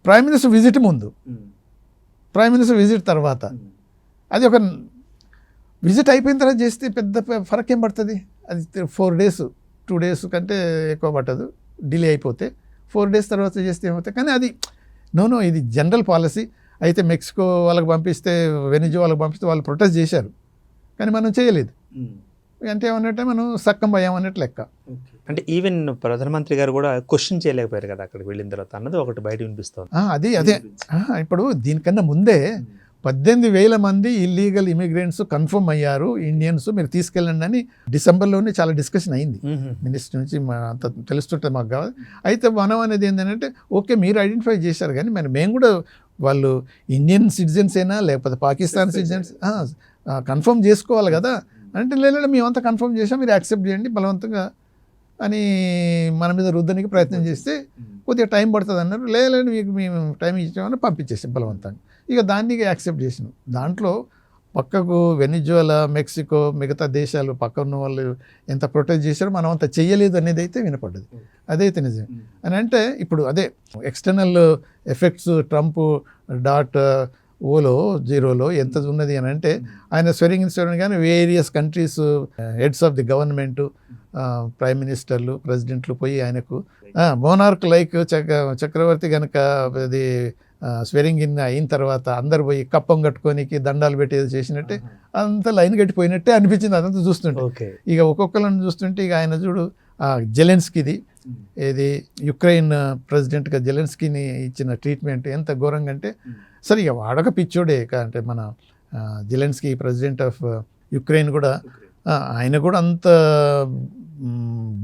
ప్రైమ్ మినిస్టర్ విజిట్ ముందు, ప్రైమ్ మినిస్టర్ విజిట్ తర్వాత, అది ఒక విజిట్ అయిపోయిన తర్వాత చేస్తే పెద్ద ఫరక్ ఏం పడుతుంది? అది 4 days 2 days కంటే ఎక్కువ పట్టదు డిలే అయిపోతే. 4 days తర్వాత చేస్తే ఏమవుతాయి? కానీ అది నో ఇది జనరల్ పాలసీ. అయితే మెక్సికో వాళ్ళకి పంపిస్తే, వెనిజువాలాకి పంపిస్తే వాళ్ళు ప్రొటెస్ట్ చేశారు, కానీ మనం చేయలేదు. అంటే ఏమన్నట్టే మనం సక్కం భయం అన్నట్టు లెక్క. అంటే ఈవెన్ ప్రధానమంత్రి గారు కూడా క్వశ్చన్ చేయలేకపోయారు కదా అక్కడికి వెళ్ళిన తర్వాత అన్నది ఒకటి బయట వినిపిస్తుంది. అదే ఇప్పుడు దీనికన్నా ముందే 18,000 మంది ఇల్లీగల్ ఇమిగ్రెంట్స్ కన్ఫర్మ్ అయ్యారు, ఇండియన్స్, మీరు తీసుకెళ్ళండి అని డిసెంబర్లోనే చాలా డిస్కషన్ అయింది మినిస్టర్ నుంచి. అంత తెలుస్తుంటుంది మాకు కావాలి. అయితే మనం అనేది ఏంటంటే ఓకే మీరు ఐడెంటిఫై చేశారు, కానీ మేము కూడా వాళ్ళు ఇండియన్ సిటిజన్స్ అయినా లేకపోతే పాకిస్తాన్ సిటిజన్స్ కన్ఫర్మ్ చేసుకోవాలి కదా అంటే, లేదు మేమంతా కన్ఫర్మ్ చేసాం, మీరు యాక్సెప్ట్ చేయండి బలవంతంగా అని మన మీద రుద్దనికి ప్రయత్నం చేస్తే కొద్దిగా టైం పడుతుంది అన్నారు. లేదు మీకు మేము టైం ఇచ్చామని పంపించేసాం బలవంతంగా. ఇక దాన్ని యాక్సెప్ట్ చేసినాం. దాంట్లో పక్కకు వెనిజువలా, మెక్సికో, మిగతా దేశాలు పక్క ఉన్న వాళ్ళు ఎంత ప్రొటెక్ట్ చేశారో మనం అంత చెయ్యలేదు అనేది అయితే వినపడ్డది. అదైతే నిజం. అని అంటే ఇప్పుడు అదే ఎక్స్టర్నల్ ఎఫెక్ట్స్ ట్రంప్ .0లో ఎంత ఉన్నది అని అంటే, ఆయన స్వెరింగ్ ఇన్స్టెడ్ కానీ various countries heads of the government, prime మినిస్టర్లు, ప్రెసిడెంట్లు పోయి ఆయనకు మోనార్క్ లైక్ చక్రవర్తి కనుక అది స్వెరింగ్ ఇన్ అయిన తర్వాత అందరు పోయి కప్పం కట్టుకోనికి దండాలు పెట్టి చేసినట్టే అంత లైన్ కట్టిపోయినట్టే అనిపించింది అదంతా చూస్తుంటే. ఇక ఒక్కొక్కరిని చూస్తుంటే ఇక ఆయన చూడు జెలెన్స్కీది ఇది యుక్రెయిన్ ప్రెసిడెంట్గా జెలెన్స్కీని ఇచ్చిన ట్రీట్మెంట్ ఎంత ఘోరంగా అంటే, సరే ఇక వాడొక పిచ్చోడే. అంటే మన జెలెన్స్కీ ప్రెసిడెంట్ ఆఫ్ యుక్రెయిన్ కూడా ఆయన కూడా అంత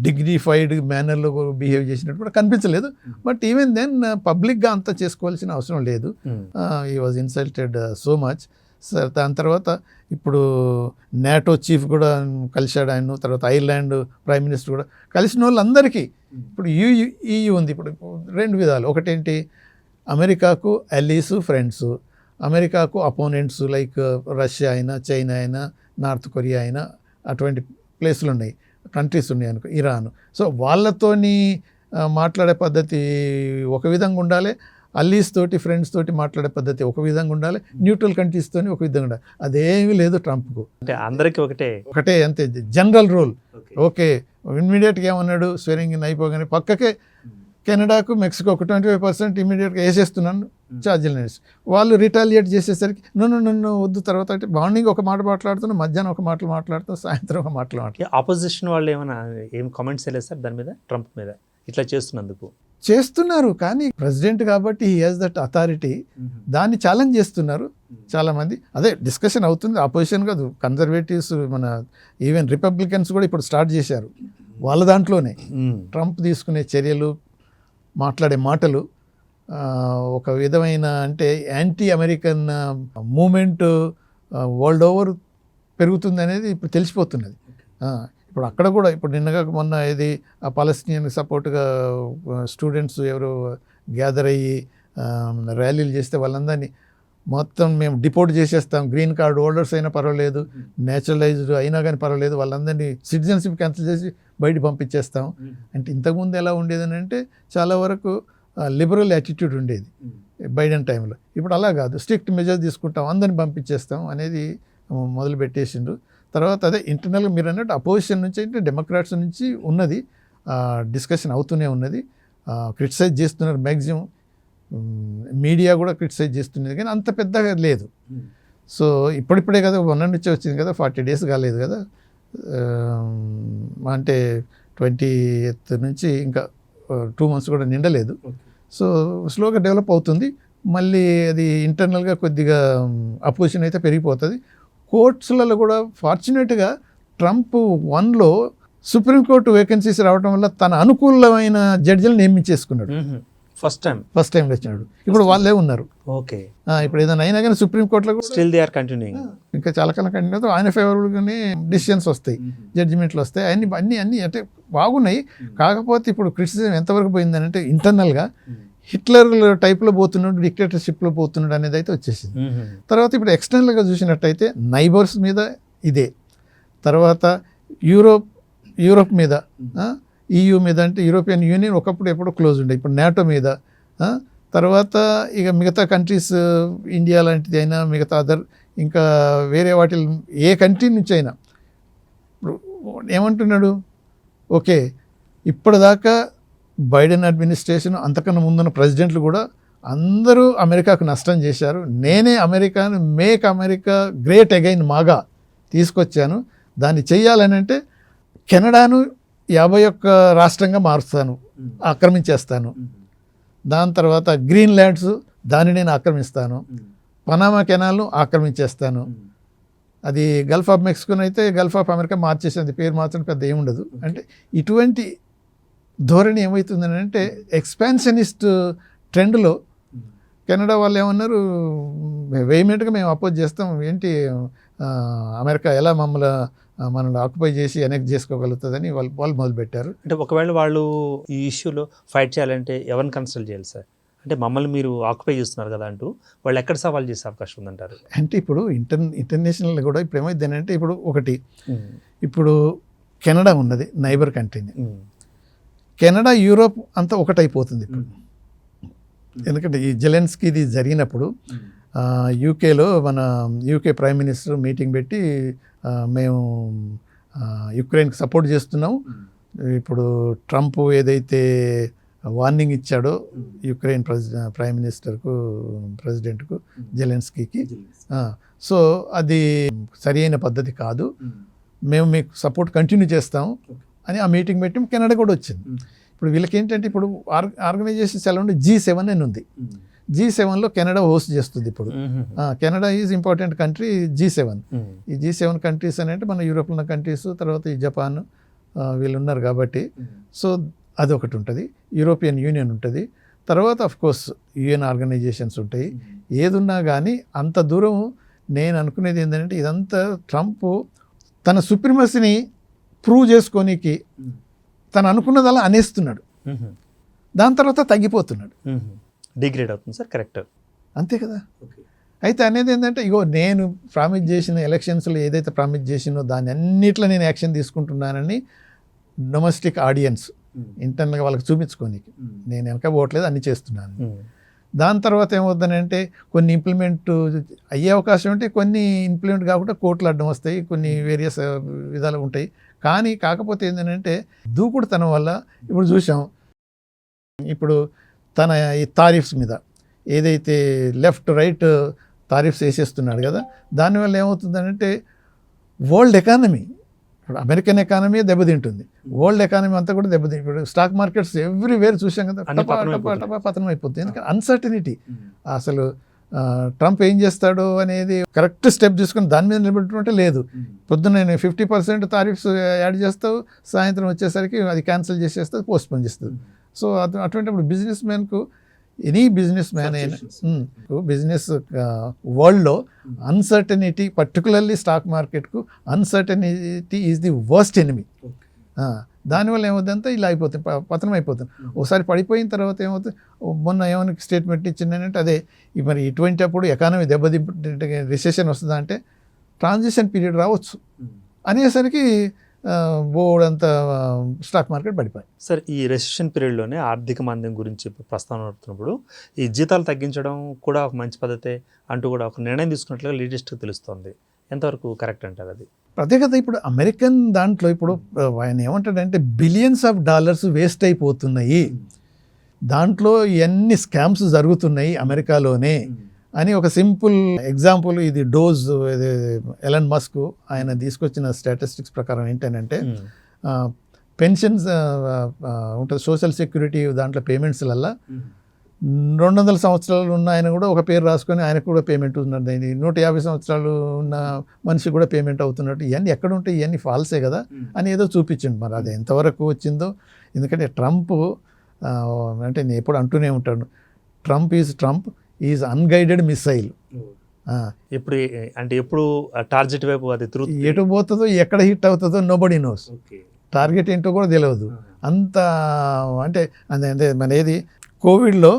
డిగ్నిఫైడ్ మేనర్లో బిహేవ్ చేసినట్టు కూడా కనిపించలేదు. బట్ ఈవెన్ దెన్ పబ్లిక్గా అంత చేసుకోవాల్సిన అవసరం లేదు. ఈ వాజ్ ఇన్సల్టెడ్ సో మచ్. దాని తర్వాత ఇప్పుడు నాటో చీఫ్ కూడా కలిశాడు ఆయన, తర్వాత ఐర్లాండ్ ప్రైమ్ మినిస్టర్ కూడా కలిసిన వాళ్ళందరికీ ఇప్పుడు EU ఉంది. ఇప్పుడు రెండు విధాలు, ఒకటేంటి అమెరికాకు అలీస్ ఫ్రెండ్స్, అమెరికాకు అపోనెంట్స్ లైక్ రష్యా అయినా, చైనా అయినా, నార్త్ కొరియా అయినా, అటువంటి ప్లేసులు ఉన్నాయి, కంట్రీస్ ఉన్నాయి అనుకో, ఇరాన్. సో వాళ్ళతోని మాట్లాడే పద్ధతి ఒక విధంగా ఉండాలి, అల్లీస్ తోటి ఫ్రెండ్స్ తోటి మాట్లాడే పద్ధతి ఒక విధంగా ఉండాలి, న్యూట్రల్ కంట్రీస్ తోని ఒక విధంగా ఉండాలి. అదేమీ లేదు ట్రంప్కు. అంటే అందరికీ ఒకటే అంతే జనరల్ రూల్. ఓకే, ఇమ్మీడియట్గా ఏమన్నాడు, స్వెరింగ్ ఇన్ అయిపోగానే పక్కకే కెనడాకు మెక్సికో 25% ఇమీడియట్గా వేసేస్తున్నాను ఛార్జీలు అనేసి, వాళ్ళు రిటాలియేట్ చేసేసరికి నన్ను వద్దు, తర్వాత అంటే మార్నింగ్ ఒక మాట మాట్లాడుతున్నా, మధ్యాహ్నం ఒక మాటలు మాట్లాడుతున్నా, సాయంత్రం ఒక మాటలు మాట్లాడుతున్నా. ఆపోజిషన్ వాళ్ళు ఏమైనా ఏం కామెంట్స్ వెళ్ళలేదు సార్ దాని మీద, ట్రంప్ మీద ఇట్లా చేస్తున్నందుకు? చేస్తున్నారు, కానీ ప్రెసిడెంట్ కాబట్టి హీ హాజ్ దట్ అథారిటీ, దాన్ని ఛాలెంజ్ చేస్తున్నారు చాలామంది. అదే డిస్కషన్ అవుతుంది, అపోజిషన్ కాదు, కన్జర్వేటివ్స్, మన ఈవెన్ రిపబ్లికన్స్ కూడా ఇప్పుడు స్టార్ట్ చేశారు వాళ్ళ దాంట్లోనే. ట్రంప్ తీసుకునే చర్యలు, మాట్లాడే మాటలు ఒక విధమైన అంటే anti American movement world over పెరుగుతుంది అనేది ఇప్పుడు తెలిసిపోతున్నది. ఇప్పుడు అక్కడ కూడా ఇప్పుడు నిన్నగా మొన్న ఇది ఆ పాలస్తీనియన్ సపోర్ట్గా స్టూడెంట్స్ ఎవరు గ్యాదర్ అయ్యి ర్యాలీలు చేస్తే వాళ్ళందరినీ మొత్తం మేము డిపోర్ట్ చేసేస్తాం, గ్రీన్ కార్డ్ హోల్డర్స్ అయినా పర్వాలేదు, నేచురలైజ్డ్ అయినా కానీ పర్వాలేదు, వాళ్ళందరినీ సిటిజన్షిప్ క్యాన్సిల్ చేసి బయట పంపించేస్తాం. అంటే ఇంతకుముందు ఎలా ఉండేది అని అంటే చాలా వరకు లిబరల్ యాటిట్యూడ్ ఉండేది బైడెన్ టైంలో. ఇప్పుడు అలా కాదు, స్ట్రిక్ట్ మెజర్స్ తీసుకుంటాం, అందరిని పంపించేస్తాం అనేది మొదలు పెట్టేసిండ్రు. తర్వాత అదే ఇంటర్నల్గా మీరు అన్నట్టు అపోజిషన్ నుంచి అంటే డెమోక్రాట్స్ నుంచి ఉన్నది డిస్కషన్ అవుతూనే ఉన్నది, క్రిటిసైజ్ చేస్తున్నారు, మ్యాక్సిమం మీడియా కూడా క్రిటిసైజ్ చేస్తున్నది, కానీ అంత పెద్దగా లేదు. సో ఇప్పుడిప్పుడే కదా 1 నుంచే వచ్చింది కదా, 40 days కాలేదు కదా, అంటే 20th నుంచి ఇంకా 2 months కూడా నిండలేదు. సో స్లోగా డెవలప్ అవుతుంది. మళ్ళీ అది ఇంటర్నల్గా కొద్దిగా అపోజిషన్ అయితే పెరిగిపోతుంది. కోర్ట్స్లలో కూడా ఫార్చునేట్గా ట్రంప్ 1లో సుప్రీంకోర్టు వేకెన్సీస్ రావడం వల్ల తన అనుకూలమైన జడ్జిలను నియమించేసుకున్నాడు. ఫస్ట్ టైం వచ్చినాడు. ఇప్పుడు వాళ్ళే ఉన్నారు. ఓకే, ఇప్పుడు ఏదైనా అయినా కానీ సుప్రీంకోర్టులో స్టిల్ దే ఆర్ కంటిన్యూయింగ్, ఇంకా చాలా కాలం కంటిన్యూ అవుతాయి. ఆయన ఫేవరబుల్గానే డిసిషన్స్ వస్తాయి, జడ్జిమెంట్లు వస్తాయి, అన్ని అంటే బాగున్నాయి. కాకపోతే ఇప్పుడు క్రిటిసిజం ఎంతవరకు పోయిందని అంటే ఇంటర్నల్గా హిట్లర్ టైప్లో పోతున్నాడు, డిక్టేటర్షిప్లో పోతున్నాడు అనేది అయితే వచ్చేసింది. తర్వాత ఇప్పుడు ఎక్స్టర్నల్గా చూసినట్టయితే నైబర్స్ మీద ఇదే, తర్వాత యూరోప్ మీద, EU మీద అంటే యూరోపియన్ యూనియన్ ఒకప్పుడు ఎప్పుడో క్లోజ్ ఉండే, ఇప్పుడు నాటో మీద, తర్వాత ఇక మిగతా కంట్రీస్ ఇండియా లాంటిది అయినా మిగతా అదర్ ఇంకా వేరే వాటి ఏ కంట్రీ నుంచి అయినా ఇప్పుడు ఏమంటున్నాడు, ఓకే ఇప్పటిదాకా బైడెన్ అడ్మినిస్ట్రేషన్ అంతకన్నా ముందున్న ప్రెసిడెంట్లు కూడా అందరూ అమెరికాకు నష్టం చేశారు, నేనే అమెరికాను make America great again MAGA తీసుకొచ్చాను, దాన్ని చెయ్యాలని అంటే కెనడాను 51 రాష్ట్రంగా మారుస్తాను, ఆక్రమించేస్తాను, దాని తర్వాత గ్రీన్లాండ్స్ దాన్ని నేను ఆక్రమిస్తాను, పనామా కెనాల్ను ఆక్రమించేస్తాను, అది గల్ఫ్ ఆఫ్ మెక్సికో అయితే గల్ఫ్ ఆఫ్ అమెరికా మార్చేసేది, పేరు మాత్రం పెద్ద ఏముండదు. అంటే ఇటువంటి ధోరణి ఏమవుతుందని అంటే ఎక్స్పాన్షనిస్ట్ ట్రెండ్లో కెనడా వాళ్ళు ఏమన్నారు, వేయిమెంట్గా మేము అపోజ్ చేస్తాం, ఏంటి అమెరికా ఎలా మనల్ని ఆక్యుపై చేసి ఎనెక్ట్ చేసుకోగలుగుతుందని వాళ్ళు మొదలుపెట్టారు. అంటే ఒకవేళ వాళ్ళు ఈ ఇష్యూలో ఫైట్ చేయాలంటే ఎవరిని కన్సల్ట్ చేయాలి సార్? అంటే మమ్మల్ని మీరు ఆక్యుపై చేస్తున్నారు కదా అంటూ వాళ్ళు ఎక్కడ సవాల్ చేసే అవకాశం ఉందంటారు? అంటే ఇప్పుడు ఇంటర్నేషనల్ కూడా ఇప్పుడు ఏమైంది అంటే ఇప్పుడు ఒకటి, ఇప్పుడు కెనడా ఉన్నది నైబర్ కంట్రీని, కెనడా యూరోప్ అంతా ఒకటైపోతుంది ఇప్పుడు. ఎందుకంటే ఈ జెలెన్స్కీ ఇది జరిగినప్పుడు యూకేలో మన యూకే ప్రైమ్ మినిస్టర్ మీటింగ్ పెట్టి మేము యుక్రెయిన్కి సపోర్ట్ చేస్తున్నాం, ఇప్పుడు ట్రంప్ ఏదైతే వార్నింగ్ ఇచ్చాడో యుక్రెయిన్ ప్రైమ్ మినిస్టర్కు ప్రెసిడెంట్కు జెలెన్స్కీకి, సో అది సరి అయిన పద్ధతి కాదు, మేము మీకు సపోర్ట్ కంటిన్యూ చేస్తాం అని ఆ మీటింగ్ పెట్టి కెనడా కూడా వచ్చింది. ఇప్పుడు వీళ్ళకి ఏంటంటే ఇప్పుడు ఆర్గనైజేషన్స్ ఎలా ఉంటే G7 అని ఉంది, G7లో కెనడా హోస్ట్ చేస్తుంది ఇప్పుడు. Canada is important country G7. ఈ G7 కంట్రీస్ అని అంటే మన యూరోప్లో ఉన్న కంట్రీస్, తర్వాత ఈ జపాన్ వీళ్ళు ఉన్నారు కాబట్టి, సో అదొకటి ఉంటుంది, యూరోపియన్ యూనియన్ ఉంటుంది, తర్వాత అఫ్ కోర్స్ UN ఆర్గనైజేషన్స్ ఉంటాయి. ఏదున్నా కానీ అంత దూరం నేను అనుకునేది ఏంటంటే ఇదంతా ట్రంప్ తన సుప్రీమసీని ప్రూవ్ చేసుకోనికి తను అనుకున్నదలా అనేస్తున్నాడు, దాని తర్వాత తగ్గిపోతున్నాడు. డిగ్రేడ్ అవుతుంది సార్, కరెక్ట్, అంతే కదా. అయితే అనేది ఏంటంటే ఇగో నేను ప్రామిస్ చేసిన ఎలక్షన్స్లో ఏదైతే ప్రామిస్ చేసినో దాన్ని అన్నిట్లో నేను యాక్షన్ తీసుకుంటున్నానని డొమెస్టిక్ ఆడియన్స్ ఇంటర్నల్గా వాళ్ళకి చూపించుకోనికి నేను వెనక పోవట్లేదు, అన్ని చేస్తున్నాను. దాని తర్వాత ఏమవుతుందంటే కొన్ని ఇంప్లిమెంట్ అయ్యే అవకాశం ఉంటే, కొన్ని ఇంప్లిమెంట్ కాకుండా కోర్టులు అడ్డం వస్తాయి, కొన్ని వేరియస్ విధాలు ఉంటాయి. కానీ కాకపోతే ఏంటంటే దూకుడుతనం వల్ల ఇప్పుడు చూసాం, ఇప్పుడు తన ఈ తారీఫ్స్ మీద ఏదైతే లెఫ్ట్ రైట్ తారీఫ్స్ వేసేస్తున్నాడు కదా, దానివల్ల ఏమవుతుందంటే వరల్డ్ ఎకానమీ, ఇప్పుడు అమెరికన్ ఎకానమీ దెబ్బతింటుంది, వరల్డ్ ఎకానమీ అంతా కూడా దెబ్బతింటుంది. ఇప్పుడు స్టాక్ మార్కెట్స్ ఎవ్రీవేర్ చూసాం కదా, పతనం అయిపోతుంది. ఎందుకంటే అన్సర్టనిటీ. అసలు ట్రంప్ ఏం చేస్తాడు అనేది కరెక్ట్ స్టెప్ తీసుకుని దాని మీద నిలబెట్టుకుంటే లేదు. పొద్దున్న నేను 50% తారీఫ్స్ యాడ్ చేస్తావు, సాయంత్రం వచ్చేసరికి అది క్యాన్సిల్ చేసేస్తుంది, పోస్ట్ పోన్ చేస్తుంది. సో అటువంటిప్పుడు బిజినెస్ మ్యాన్కు, ఎనీ బిజినెస్ మ్యాన్ అయినా బిజినెస్ వరల్డ్లో అన్సర్టనిటీ, పర్టికులర్లీ స్టాక్ మార్కెట్కు uncertainty is the worst enemy. దానివల్ల ఏమవుతుందంటే ఇలా అయిపోతుంది, పతనం అయిపోతుంది. ఒకసారి పడిపోయిన తర్వాత ఏమవుతుంది, మొన్న ఏమైనా స్టేట్మెంట్ ఇచ్చిందంటే అదే మరి ఇటువంటి అప్పుడు ఎకానమీ రిసెషన్ వస్తుందా అంటే ట్రాన్సిషన్ పీరియడ్ రావచ్చు అనేసరికి బోర్డ్ అంతా స్టాక్ మార్కెట్ పడిపోయి. సార్, ఈ రెసిషన్ పీరియడ్లోనే ఆర్థిక మాంద్యం గురించి ప్రస్తావన అవుతున్నప్పుడు ఈ జీతాలు తగ్గించడం కూడా ఒక మంచి పద్ధతే అంటూ కూడా ఒక నిర్ణయం తీసుకున్నట్లుగా లేటెస్ట్గా తెలుస్తోంది. ఎంతవరకు కరెక్ట్ అంటారు అది? అదే కదా, ఇప్పుడు అమెరికన్ దాంట్లో ఇప్పుడు ఆయన ఏమంటాడంటే బిలియన్స్ ఆఫ్ డాలర్స్ వేస్ట్ అయిపోతున్నాయి, దాంట్లో ఎన్ని స్కామ్స్ జరుగుతున్నాయి అమెరికాలోనే అని ఒక సింపుల్ ఎగ్జాంపుల్. ఇది డోజ్, ఎలన్ మస్క్ ఆయన తీసుకొచ్చిన స్టాటిస్టిక్స్ ప్రకారం ఏంటంటే పెన్షన్స్ ఉంటుంది, సోషల్ సెక్యూరిటీ దాంట్లో పేమెంట్స్లల్లా 200 సంవత్సరాలు ఉన్న ఆయన కూడా ఒక పేరు రాసుకొని ఆయనకు కూడా పేమెంట్ ఉన్నది, 150 సంవత్సరాలు ఉన్న మనిషి కూడా పేమెంట్ అవుతున్నట్టు. ఇవన్నీ ఎక్కడ ఉంటాయి, ఇవన్నీ ఫాల్సే కదా అని ఏదో చూపించండి. మరి అది ఎంతవరకు వచ్చిందో, ఎందుకంటే ట్రంప్ అంటే నేను ఎప్పుడు అంటూనే ఉంటాను, ట్రంప్ ఈజ్ అన్గైడెడ్ మిసైల్. ఎప్పుడు అంటే ఎప్పుడు టార్గెట్ వైపు అది ఎటు పోతుందో ఎక్కడ హిట్ అవుతుందో నోబడీ నోస్, టార్గెట్ ఏంటో కూడా తెలియదు. అంత అంటే అంటే మన ఏది కోవిడ్లో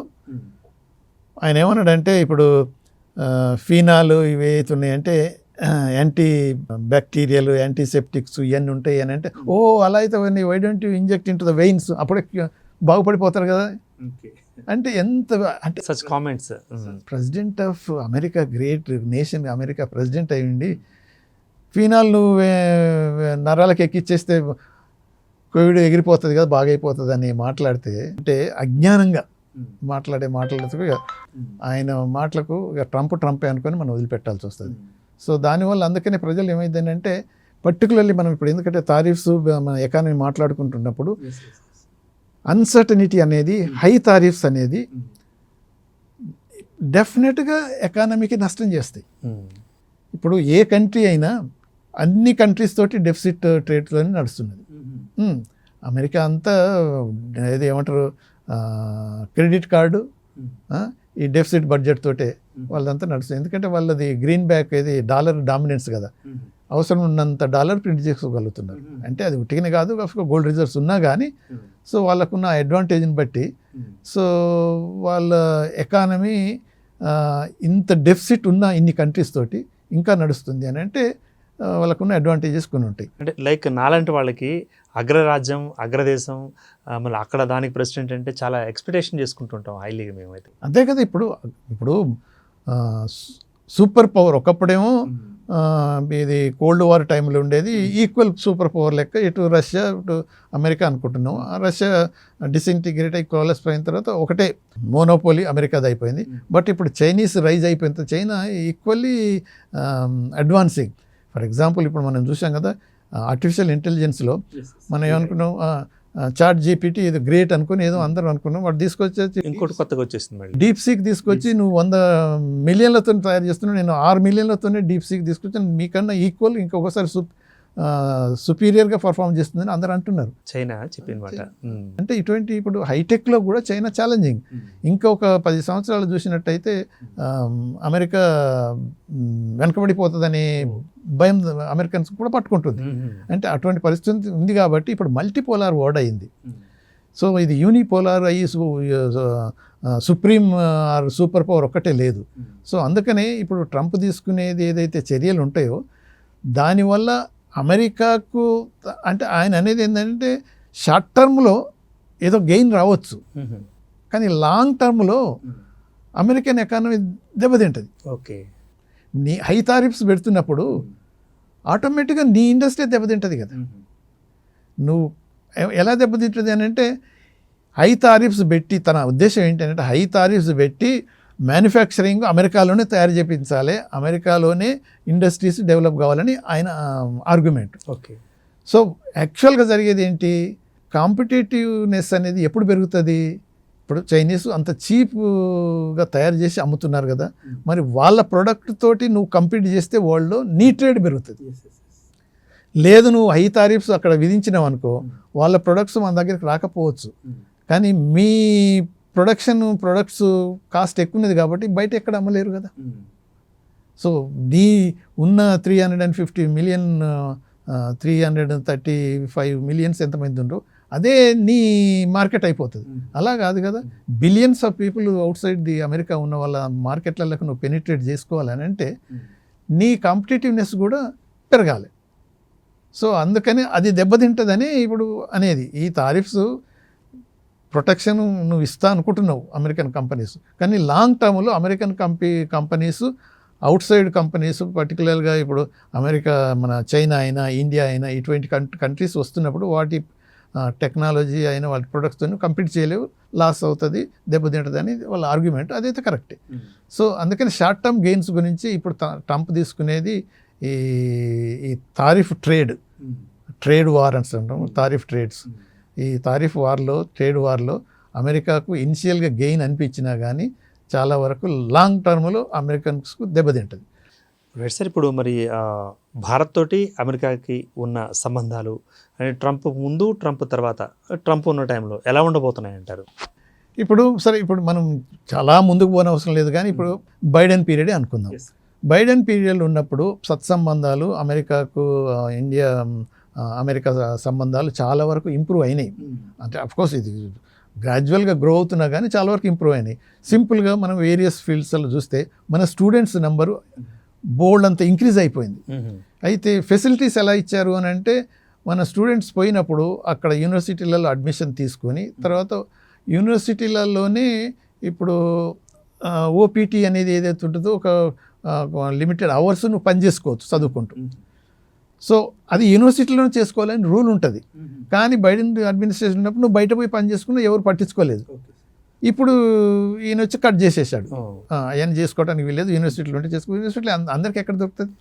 ఆయన ఏమన్నాడంటే ఇప్పుడు ఫీనాలు ఇవి అవుతున్నాయంటే యాంటీ బ్యాక్టీరియల్, యాంటీసెప్టిక్స్ ఇవన్నీ ఉంటాయి అని అంటే, ఓ అలా అయితే why don't you inject into the veins, అప్పుడే బాగుపడిపోతారు కదా. అంటే ఎంత అంటే such comments. President of America, great nation America president అయ్యిండి, ఫీనాల్ నువ్వు నరాలకు ఎక్కిచ్చేస్తే కోవిడ్ ఎగిరిపోతుంది కదా, బాగైపోతుంది అని మాట్లాడితే, అంటే అజ్ఞానంగా మాట్లాడుతూ ఆయన మాటలకు ట్రంపే అనుకొని మనం వదిలిపెట్టాల్సి వస్తుంది. సో దానివల్ల అందుకనే ప్రజలు ఏమైందంటే పర్టికులర్లీ మనం ఇప్పుడు ఎందుకంటే తారీఫ్స్ మన ఎకానమీ మాట్లాడుకుంటున్నప్పుడు అన్సర్టనిటీ అనేది, హై తారీఫ్స్ అనేది డెఫినెట్గా ఎకానమీకి నష్టం చేస్తాయి. ఇప్పుడు ఏ కంట్రీ అయినా అన్ని కంట్రీస్ తోటి డెఫిసిట్ ట్రేడ్లోనే నడుస్తున్నది. అమెరికా అంతా ఏది ఏమంటారు, క్రెడిట్ కార్డు, ఈ డెఫిసిట్ బడ్జెట్ తోటే వాళ్ళంతా నడుస్తుంది. ఎందుకంటే వాళ్ళది గ్రీన్ బ్యాక్, ఇది డాలర్ డామినెన్స్ కదా, అవసరం ఉన్నంత డాలర్ ప్రింట్ చేసుకోగలుగుతున్నారు. అంటే అది ఉట్టిగానే కాదు, గోల్డ్ రిజర్వ్స్ ఉన్నా కానీ, సో వాళ్ళకున్న అడ్వాంటేజ్ని బట్టి సో వాళ్ళ ఎకానమీ ఇంత డెఫిసిట్ ఉన్న ఇన్ని కంట్రీస్ తోటి ఇంకా నడుస్తుంది అని అంటే వాళ్ళకున్న అడ్వాంటేజెస్ కొన్ని ఉంటాయి. అంటే లైక్ నాలాంటి వాళ్ళకి అగ్రరాజ్యం, అగ్రదేశం, మళ్ళీ అక్కడ దానికి ప్రెసిడెంట్ అంటే చాలా ఎక్స్పెక్టేషన్ చేసుకుంటుంటాం హైలీగా మేమైతే. అంతే కదా, ఇప్పుడు సూపర్ పవర్ ఒకప్పుడేమో ఇది కోల్డ్ వార్ టైంలో ఉండేది, ఈక్వల్ సూపర్ పవర్ లెక్క ఇటు రష్యా ఇటు అమెరికా అనుకుంటున్నాం. రష్యా డిసింటిగ్రేట్ అయి కోలెస్ అయిన తర్వాత ఒకటే మోనోపోలీ అమెరికాది అయిపోయింది. బట్ ఇప్పుడు చైనీస్ రైజ్ అయిపోయిన తర్వాత China equally advancing. For example ఇప్పుడు మనం చూసాం కదా ఆర్టిఫిషియల్ ఇంటెలిజెన్స్లో మనం ఏమనుకున్నాం, చాట్ జీపీటీ ఇది గ్రేట్ అనుకుని ఏదో అందరూ అనుకున్నాం, వాడు తీసుకొచ్చి ఇంకోటి కొత్తగా వచ్చేసింది డీప్ సీక్ తీసుకొచ్చి నువ్వు 100 మిలియన్లతో తయారు చేస్తున్నావు, నేను 6 మిలియన్లతోనే డీప్ సీక్ తీసుకొచ్చి మీకన్నా ఈక్వల్ ఇంకొకసారి సుపీరియర్గా పర్ఫామ్ చేస్తుందని అందరూ అంటున్నారు. చైనా చెప్పిన మాట. అంటే ఇటువంటి ఇప్పుడు హైటెక్లో కూడా చైనా ఛాలెంజింగ్. ఇంకా ఒక 10 సంవత్సరాలు చూసినట్టయితే అమెరికా వెనకబడిపోతుందనే భయం అమెరికన్స్ కూడా పట్టుకుంటుంది. అంటే అటువంటి పరిస్థితి ఉంది కాబట్టి ఇప్పుడు మల్టీపోలార్ వర్డ్ అయింది. సో ఇది యూనిపోలార్ అయ్యి సుప్రీం ఆర్ సూపర్ పవర్ ఒక్కటే లేదు. సో అందుకనే ఇప్పుడు ట్రంప్ తీసుకునేది ఏదైతే చర్యలు ఉంటాయో దానివల్ల అమెరికాకు అంటే ఆయన అనేది ఏంటంటే షార్ట్ టర్మ్లో ఏదో గెయిన్ రావచ్చు, కానీ లాంగ్ టర్మ్లో అమెరికన్ ఎకానమీ దెబ్బతింటుంది. ఓకే, నీ హై టారిఫ్స్ పెడుతున్నప్పుడు ఆటోమేటిక్గా నీ ఇండస్ట్రీ దెబ్బతింటుంది కదా. నువ్వు ఎలా దెబ్బతింటుంది అని అంటే హై టారిఫ్స్ పెట్టి, తన ఉద్దేశం ఏంటంటే హై టారిఫ్స్ పెట్టి మ్యానుఫ్యాక్చరింగ్ అమెరికాలోనే తయారు చేయించాలి, అమెరికాలోనే ఇండస్ట్రీస్ డెవలప్ కావాలని ఆయన ఆర్గ్యుమెంట్. ఓకే, సో యాక్చువల్గా జరిగేది ఏంటి, కాంపిటేటివ్నెస్ అనేది ఎప్పుడు పెరుగుతుంది? ఇప్పుడు చైనీస్ అంత చీప్గా తయారు చేసి అమ్ముతున్నారు కదా, మరి వాళ్ళ ప్రోడక్ట్ తోటి నువ్వు కంపీట్ చేస్తే వరల్డ్లో నీ ట్రేడ్ పెరుగుతుంది. లేదు నువ్వు హై టారిఫ్స్ అక్కడ విధించినావు అనుకో, వాళ్ళ ప్రొడక్ట్స్ మన దగ్గరికి రాకపోవచ్చు, కానీ మీ ప్రొడక్ట్స్ కాస్ట్ ఎక్కువ ఉన్నది కాబట్టి బయట ఎక్కడ అమ్మలేరు కదా. సో నీ ఉన్న 350 మిలియన్ 335 మిలియన్స్ ఎంతమంది ఉండో అదే నీ మార్కెట్ అయిపోతుంది. అలా కాదు కదా, billions of people out side the America ఉన్న వాళ్ళ మార్కెట్లకు నువ్వు పెనిట్రేట్ చేసుకోవాలని అంటే నీ కాంపిటేటివ్నెస్ కూడా పెరగాలి. సో అందుకని అది దెబ్బతింటుందని ఇప్పుడు అనేది. ఈ టారిఫ్స్ ప్రొటెక్షన్ నువ్వు ఇస్తా అనుకుంటున్నావు అమెరికన్ కంపెనీస్, కానీ లాంగ్ టర్మ్లో American companies out side companies పర్టికులర్గా ఇప్పుడు అమెరికా, మన చైనా అయినా ఇండియా అయినా ఇటువంటి కంట్రీస్ వస్తున్నప్పుడు వాటి టెక్నాలజీ అయినా వాళ్ళ ప్రొడక్ట్స్తో కంపీట్ చేయలేవు, లాస్ అవుతుంది, దెబ్బతింటుంది అని వాళ్ళ ఆర్గ్యుమెంట్. అదైతే కరెక్టే. సో అందుకని షార్ట్ టర్మ్ గెయిన్స్ గురించి ఇప్పుడు ట్రంప్ తీసుకునేది ఈ టారిఫ్ ట్రేడ్ వార్ అని అంటాం, టారిఫ్ ట్రేడ్స్. ఈ టారిఫ్ ట్రేడ్ వార్లో అమెరికాకు ఇనిషియల్గా గెయిన్ అనిపించినా కానీ చాలా వరకు లాంగ్ టర్మ్లో అమెరికన్స్కు దెబ్బతింటుంది. రైట్ సార్, ఇప్పుడు మరి భారత్ తోటి అమెరికాకి ఉన్న సంబంధాలు అంటే ట్రంప్ ముందు, ట్రంప్ తర్వాత, ట్రంప్ ఉన్న టైంలో ఎలా ఉండబోతున్నాయి అంటారు? ఇప్పుడు మనం చాలా ముందుకు పోని అవసరం లేదు, కానీ ఇప్పుడు బైడెన్ పీరియడే అనుకుందాం. బైడెన్ పీరియడ్ ఉన్నప్పుడు సత్సంబంధాలు అమెరికాకు అమెరికా సంబంధాలు చాలా వరకు ఇంప్రూవ్ అయినాయి. అంటే అఫ్కోర్స్ ఇది గ్రాడ్యువల్గా గ్రో అవుతున్నా కానీ చాలా వరకు ఇంప్రూవ్ అయినాయి. సింపుల్గా మనం వేరియస్ ఫీల్డ్స్లో చూస్తే మన స్టూడెంట్స్ నెంబరు బోల్డ్ అంత ఇంక్రీజ్ అయిపోయింది. అయితే ఫెసిలిటీస్ ఎలా ఇచ్చారు అని అంటే మన స్టూడెంట్స్ పోయినప్పుడు అక్కడ యూనివర్సిటీలలో అడ్మిషన్ తీసుకొని తర్వాత యూనివర్సిటీలలోనే ఇప్పుడు ఓపీటీ అనేది ఏదైతే ఉంటుందో ఒక లిమిటెడ్ అవర్స్ నువ్వు పని చేసుకోవచ్చు చదువుకుంటూ. సో అది యూనివర్సిటీలోనే చేసుకోవాలని రూల్ ఉంటుంది. కానీ బైడెన్ అడ్మినిస్ట్రేషన్ ఉన్నప్పుడు నువ్వు బయట పోయి పని చేసుకున్నా ఎవరు పట్టించుకోలేదు. ఇప్పుడు ఈయన వచ్చి కట్ చేసేసాడు, అవన్నీ చేసుకోవడానికి వీలేదు, యూనివర్సిటీలో ఉంటే చేసుకో. యూనివర్సిటీలో అందరికీ ఎక్కడ దొరుకుతుంది?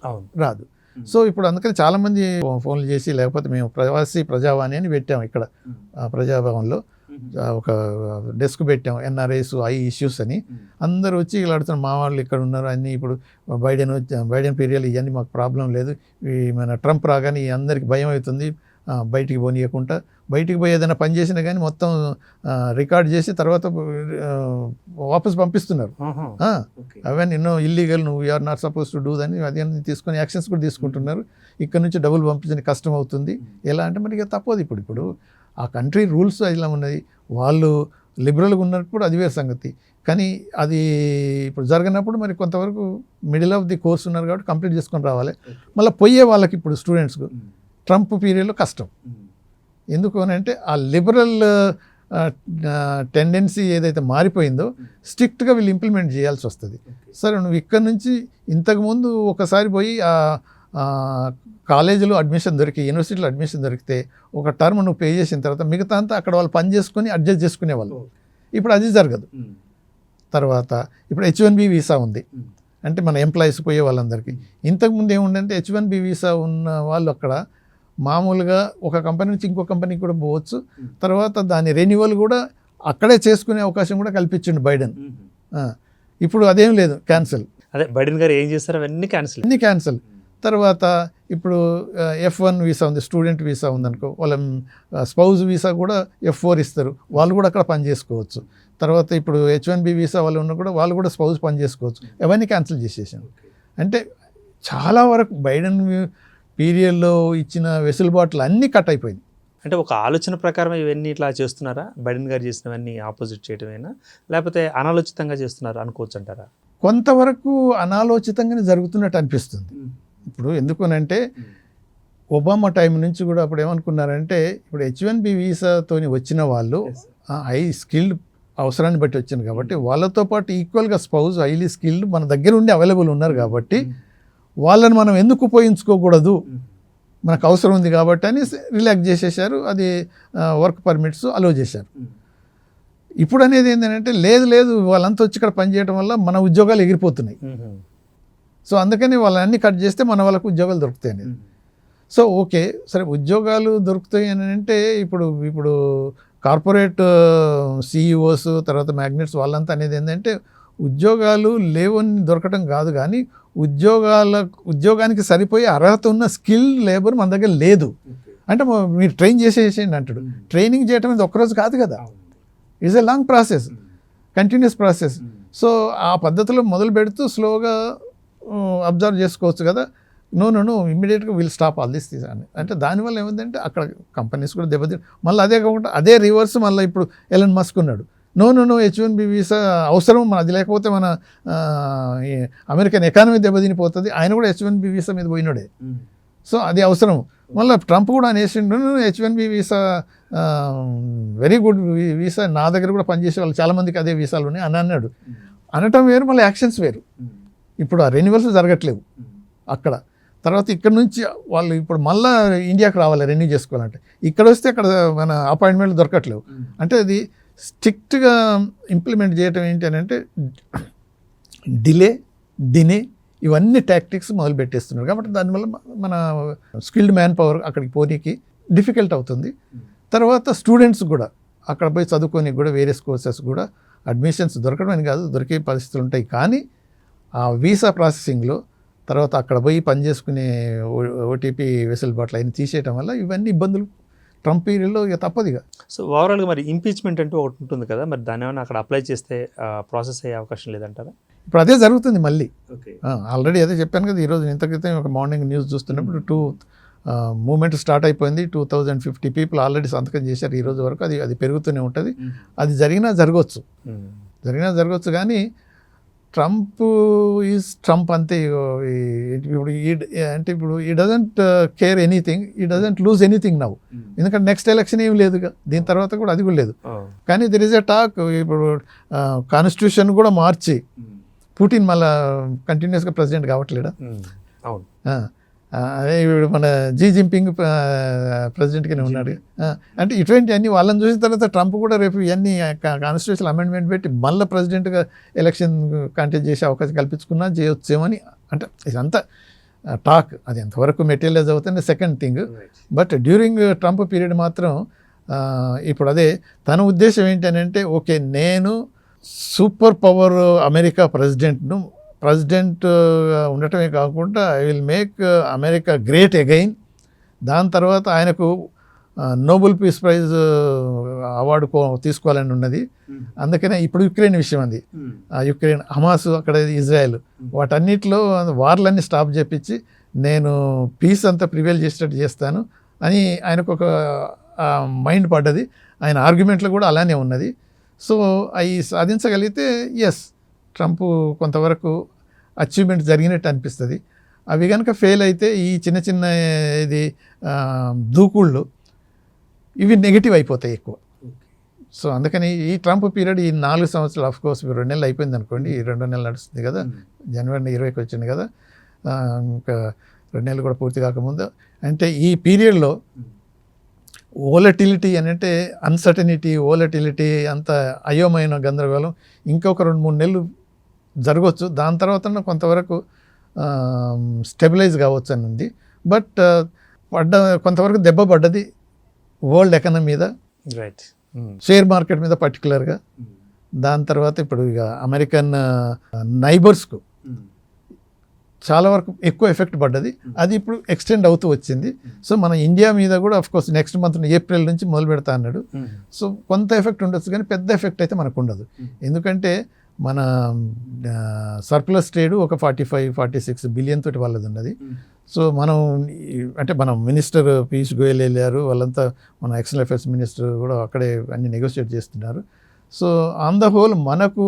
రాదు. సో ఇప్పుడు అందుకని చాలామంది ఫోన్లు చేసి, లేకపోతే మేము ప్రవాసీ ప్రజావాణి అని పెట్టాము ఇక్కడ ప్రజాభవన్లో, ఒక డెస్క్ పెట్టాము, ఎన్ఆర్ఐస్ ఐ ఇష్యూస్ అని. అందరూ వచ్చి ఇలా అడుగుతున్నారు, మా వాళ్ళు ఇక్కడ ఉన్నారు అన్నీ. ఇప్పుడు బైడెన్ పీరియడ్ ఇవన్నీ మాకు ప్రాబ్లం లేదు, మన ట్రంప్ రాగానే అందరికీ భయం అవుతుంది, బయటికి పోనీయకుండా, బయటికి పోయి ఏదైనా పని చేసినా కానీ మొత్తం రికార్డ్ చేసి తర్వాత వాపస్ పంపిస్తున్నారు. అవన్నీ ఎన్నో ఇల్లీగల్, నువ్వు you're not suppose to do అని అది తీసుకొని యాక్షన్స్ కూడా తీసుకుంటున్నారు. ఇక్కడ నుంచి డబ్బులు పంపించడానికి కష్టం అవుతుంది. ఎలా అంటే మరి ఇక తప్పదు. ఇప్పుడు ఆ కంట్రీ రూల్స్ ఇలా ఉన్నాయి. వాళ్ళు లిబరల్గా ఉన్నప్పుడు అది వేరే సంగతి, కానీ అది ఇప్పుడు జరగనప్పుడు మరి కొంతవరకు మిడిల్ ఆఫ్ ది కోర్స్ ఉన్నారు కాబట్టి కంప్లీట్ చేసుకొని రావాలి. మళ్ళీ పోయే వాళ్ళకి ఇప్పుడు స్టూడెంట్స్కు ట్రంప్ పీరియడ్లో కష్టం. ఎందుకు అని అంటే ఆ లిబరల్ టెండెన్సీ ఏదైతే మారిపోయిందో స్ట్రిక్ట్గా వీళ్ళు ఇంప్లిమెంట్ చేయాల్సి వస్తుంది. సరే, నువ్వు ఇక్కడ నుంచి ఇంతకుముందు ఒకసారి పోయి కాలేజీలో అడ్మిషన్ యూనివర్సిటీలో అడ్మిషన్ దొరికితే ఒక టర్మ్ నువ్వు పే చేసిన తర్వాత మిగతా అంతా అక్కడ వాళ్ళు పని చేసుకొని అడ్జస్ట్ చేసుకునేవాళ్ళు. ఇప్పుడు అది జరగదు. తర్వాత ఇప్పుడు H1B వీసా ఉంది, అంటే మన ఎంప్లాయీస్ పోయే వాళ్ళందరికీ. ఇంతకుముందు ఏముందంటే H1B వీసా ఉన్న వాళ్ళు అక్కడ మామూలుగా ఒక కంపెనీ నుంచి ఇంకో కంపెనీకి కూడా పోవచ్చు. తర్వాత దాని రెన్యువల్ కూడా అక్కడే చేసుకునే అవకాశం కూడా కల్పించిండు బైడెన్. ఇప్పుడు అదేం లేదు, క్యాన్సిల్. అదే బైడెన్ గారు ఏం చేస్తారు, అవన్నీ క్యాన్సిల్. తర్వాత ఇప్పుడు F1 వీసా ఉంది, స్టూడెంట్ వీసా ఉందనుకో, వాళ్ళ స్పౌజ్ వీసా కూడా F4 ఇస్తారు, వాళ్ళు కూడా అక్కడ పని చేసుకోవచ్చు. తర్వాత ఇప్పుడు H1B వీసా వాళ్ళు ఉన్న కూడా వాళ్ళు కూడా స్పౌజ్ పని చేసుకోవచ్చు. అవన్నీ క్యాన్సిల్ చేసేసాను. అంటే చాలా వరకు బైడెన్ పీరియడ్లో ఇచ్చిన వెసులుబాట్లు అన్నీ కట్ అయిపోయింది. అంటే ఒక ఆలోచన ప్రకారం ఇవన్నీ ఇట్లా చేస్తున్నారా? బైడెన్ గారు చేసినవన్నీ ఆపోజిట్ చేయటమేనా, లేకపోతే అనాలోచితంగా చేస్తున్నారు అనుకోవచ్చు అంటారా? కొంతవరకు అనాలోచితంగానే జరుగుతున్నట్టు అనిపిస్తుంది. ఇప్పుడు ఎందుకనంటే ఒబామా టైం నుంచి కూడా అప్పుడు ఏమనుకున్నారంటే, ఇప్పుడు H1B వీసాతో వచ్చిన వాళ్ళు హై స్కిల్డ్ అవసరాన్ని బట్టి వచ్చింది కాబట్టి వాళ్ళతో పాటు ఈక్వల్గా స్పౌజ్ హైలీ స్కిల్డ్ మన దగ్గర ఉండి అవైలబుల్ ఉన్నారు కాబట్టి వాళ్ళని మనం ఎందుకు ఉపయోగించుకోకూడదు, మనకు అవసరం ఉంది కాబట్టి అని రిలాక్స్ చేసేసారు. అది వర్క్ పర్మిట్స్ అలో చేశారు. ఇప్పుడు అనేది ఏంటంటే లేదు వాళ్ళంతా వచ్చి ఇక్కడ పనిచేయడం వల్ల మన ఉద్యోగాలు ఎగిరిపోతున్నాయి. సో అందుకని వాళ్ళని కట్ చేస్తే మన వాళ్ళకు ఉద్యోగాలు దొరుకుతాయి అనేది. సో ఓకే సరే, ఉద్యోగాలు దొరుకుతాయి అని అంటే ఇప్పుడు కార్పొరేట్ CEOs తర్వాత మ్యాగ్నెట్స్ వాళ్ళంతా అనేది ఏంటంటే ఉద్యోగాలు లేవని దొరకటం కాదు, కానీ ఉద్యోగానికి సరిపోయే అర్హత ఉన్న స్కిల్ లేబర్ మన దగ్గర లేదు. అంటే మీరు ట్రైన్ చేసేసేయండి అంటాడు. ట్రైనింగ్ చేయటం అనేది ఒక్కరోజు కాదు కదా, is a long process, continuous process. So ఆ పద్ధతిలో మొదలు పెడుతూ స్లోగా అబ్జర్వ్ చేసుకోవచ్చు కదా. నో ఇమ్మీడియట్గా వీల్ స్టాప్ ఆల్ దిస్ అని అంటే దానివల్ల ఏమైందంటే అక్కడ కంపెనీస్ కూడా దెబ్బతి. మళ్ళీ అదే కాకుండా అదే రివర్స్ మళ్ళీ ఇప్పుడు ఎలన్ మస్క్ ఉన్నాడు. నో H1B వీసా అవసరం, అది లేకపోతే మన అమెరికన్ ఎకానమీ దెబ్బతినిపోతుంది. ఆయన కూడా H1B వీసా మీద పోయినాడే. సో అది అవసరం. మళ్ళీ ట్రంప్ కూడా అనేసిండు H1B visa very good visa, నా దగ్గర కూడా పనిచేసే వాళ్ళు చాలామందికి అదే వీసాలు ఉన్నాయి అని అన్నాడు. అనటం వేరు, మళ్ళీ యాక్షన్స్ వేరు. ఇప్పుడు ఆ రెన్యువల్స్ జరగట్లేవు అక్కడ. తర్వాత ఇక్కడ నుంచి వాళ్ళు ఇప్పుడు మళ్ళీ ఇండియాకి రావాలి రెన్యూ చేసుకోవాలంటే, ఇక్కడ వస్తే అక్కడ మన అపాయింట్మెంట్లు దొరకట్లేవు. అంటే అది స్ట్రిక్ట్గా ఇంప్లిమెంట్ చేయటం ఏంటి అని అంటే డినే ఇవన్నీ టాక్టిక్స్ మొదలు పెట్టేస్తున్నారు. కాబట్టి దానివల్ల మన స్కిల్డ్ మ్యాన్ పవర్ అక్కడికి పోనీకి డిఫికల్ట్ అవుతుంది. తర్వాత స్టూడెంట్స్ కూడా అక్కడ పోయి చదువుకోనికి కూడా వేరియస్ కోర్సెస్ కూడా అడ్మిషన్స్ దొరకడం అని కాదు, దొరికే పరిస్థితులు ఉంటాయి. కానీ ఆ వీసా ప్రాసెసింగ్లో తర్వాత అక్కడ పోయి పనిచేసుకునే ఓటీపీ వెసులుబాట్లు అయిన తీసేయటం వల్ల ఇవన్నీ ఇబ్బందులు ట్రంప్ పీరియడ్లో ఇక తప్పదుగా. సో ఓవరాల్గా మరి ఇంపీచ్మెంట్ అంటూ ఒకటి ఉంటుంది కదా, మరి దాని ఏమైనా అక్కడ అప్లై చేస్తే ప్రాసెస్ అయ్యే అవకాశం లేదంటారా? ఇప్పుడు అదే జరుగుతుంది మళ్ళీ. ఆల్రెడీ అదే చెప్పాను కదా, ఈరోజు ఇంత క్రితం ఒక మార్నింగ్ న్యూస్ చూస్తున్నప్పుడు మూమెంట్ స్టార్ట్ అయిపోయింది. 2050 పీపుల్ ఆల్రెడీ సంతకం చేశారు ఈ రోజు వరకు. అది పెరుగుతూనే ఉంటుంది. అది జరిగినా జరగవచ్చు కానీ ట్రంప్ ఈజ్ ట్రంప్ అంతే. ఇప్పుడు ఈ డజంట్ కేర్ ఎనీథింగ్, ఈ డజంట్ లూజ్ ఎనీథింగ్ నౌ. ఎందుకంటే నెక్స్ట్ ఎలక్షన్ ఏం లేదుగా, దీని తర్వాత కూడా అది కూడా లేదు. కానీ దెర్ ఈజ్ ఎ టాక్, ఇప్పుడు కాన్స్టిట్యూషన్ కూడా మార్చి పుటిన్ మళ్ళా కంటిన్యూస్గా ప్రెసిడెంట్ కావట్లేడా? అదే ఇప్పుడు మన జీ జింపింగ్ ప్రెసిడెంట్గానే ఉన్నాడు. అంటే ఇటువంటి అన్ని వాళ్ళని చూసిన తర్వాత ట్రంప్ కూడా రేపు ఇవన్నీ కాన్స్టిట్యూషన్ అమెండ్మెంట్ పెట్టి మళ్ళీ ప్రెసిడెంట్గా ఎలక్షన్ కంటెస్ట్ చేసే అవకాశం కల్పించుకున్నా చేయొచ్చేమని అంటే ఇదంతా టాక్. అది ఎంతవరకు మెటీరియలైజ్ అవుతుంది second thing. But during Trump period మాత్రం ఇప్పుడు అదే తన ఉద్దేశం ఏంటంటే, ఓకే నేను సూపర్ పవర్ అమెరికా ప్రెసిడెంట్ ఉండటమే కాకుండా I will make America great again. దాని తర్వాత ఆయనకు నోబెల్ పీస్ ప్రైజ్ అవార్డు తీసుకోవాలని ఉన్నది. అందుకనే ఇప్పుడు యుక్రెయిన్ విషయం అది, యుక్రెయిన్, హమాస్, అక్కడ ఇజ్రాయెల్, వాటన్నిటిలో వార్లన్నీ స్టాప్ చేపించి నేను పీస్ అంతా ప్రివేల్ చేసేటట్టు చేస్తాను అని ఆయనకు ఒక మైండ్ పడ్డది. ఆయన ఆర్గ్యుమెంట్లో కూడా అలానే ఉన్నది. సో అవి సాధించగలిగితే ఎస్ ట్రంప్ కొంతవరకు అచీవ్మెంట్ జరిగినట్టు అనిపిస్తుంది. అవి కనుక ఫెయిల్ అయితే ఈ చిన్న ఇది దూకుళ్ళు ఇవి నెగిటివ్ అయిపోతాయి ఎక్కువ. సో అందుకని ఈ ట్రంప్ పీరియడ్ ఈ 4 సంవత్సరాలు, ఆఫ్ కోర్స్ 2 నెలలు అయిపోయింది అనుకోండి, ఈ 2 నెలలు నడుస్తుంది కదా, జనవరి 20కి వచ్చింది కదా, ఇంకా 2 నెలలు కూడా పూర్తి కాకముందు. అంటే ఈ పీరియడ్లో వోలటిలిటీ అని అంటే అన్సర్టనిటీ, వోలటిలిటీ, అంత అయోమయమైన గందరగోళం ఇంకొక 2-3 నెలలు జరగవచ్చు. దాని తర్వాత కొంతవరకు స్టెబిలైజ్ కావచ్చు అని ఉంది. బట్ కొంతవరకు దెబ్బ పడ్డది వరల్డ్ ఎకానమీ మీద, రైట్, షేర్ మార్కెట్ మీద పర్టికులర్గా. దాని తర్వాత ఇప్పుడు ఇక అమెరికన్ నైబర్స్కు చాలా వరకు ఎక్కువ ఎఫెక్ట్ పడ్డది. అది ఇప్పుడు ఎక్స్టెండ్ అవుతూ వచ్చింది. సో మన ఇండియా మీద కూడా of course next month April నుంచి మొదలు పెడతా అన్నాడు. సో కొంత ఎఫెక్ట్ ఉండొచ్చు కానీ పెద్ద ఎఫెక్ట్ అయితే మనకు ఉండదు. ఎందుకంటే మన సర్ప్లస్ ట్రేడ్ ఒక 45-46 బిలియన్ తోటి వాళ్ళది ఉన్నది. సో మనం అంటే మనం మినిస్టర్ పీయూష్ గోయల్ వెళ్ళారు, వాళ్ళంతా మన ఎక్స్టర్నల్ అఫేర్స్ మినిస్టర్ కూడా అక్కడే అన్ని నెగోషియేట్ చేస్తున్నారు. సో ఆన్ ద హోల్ మనకు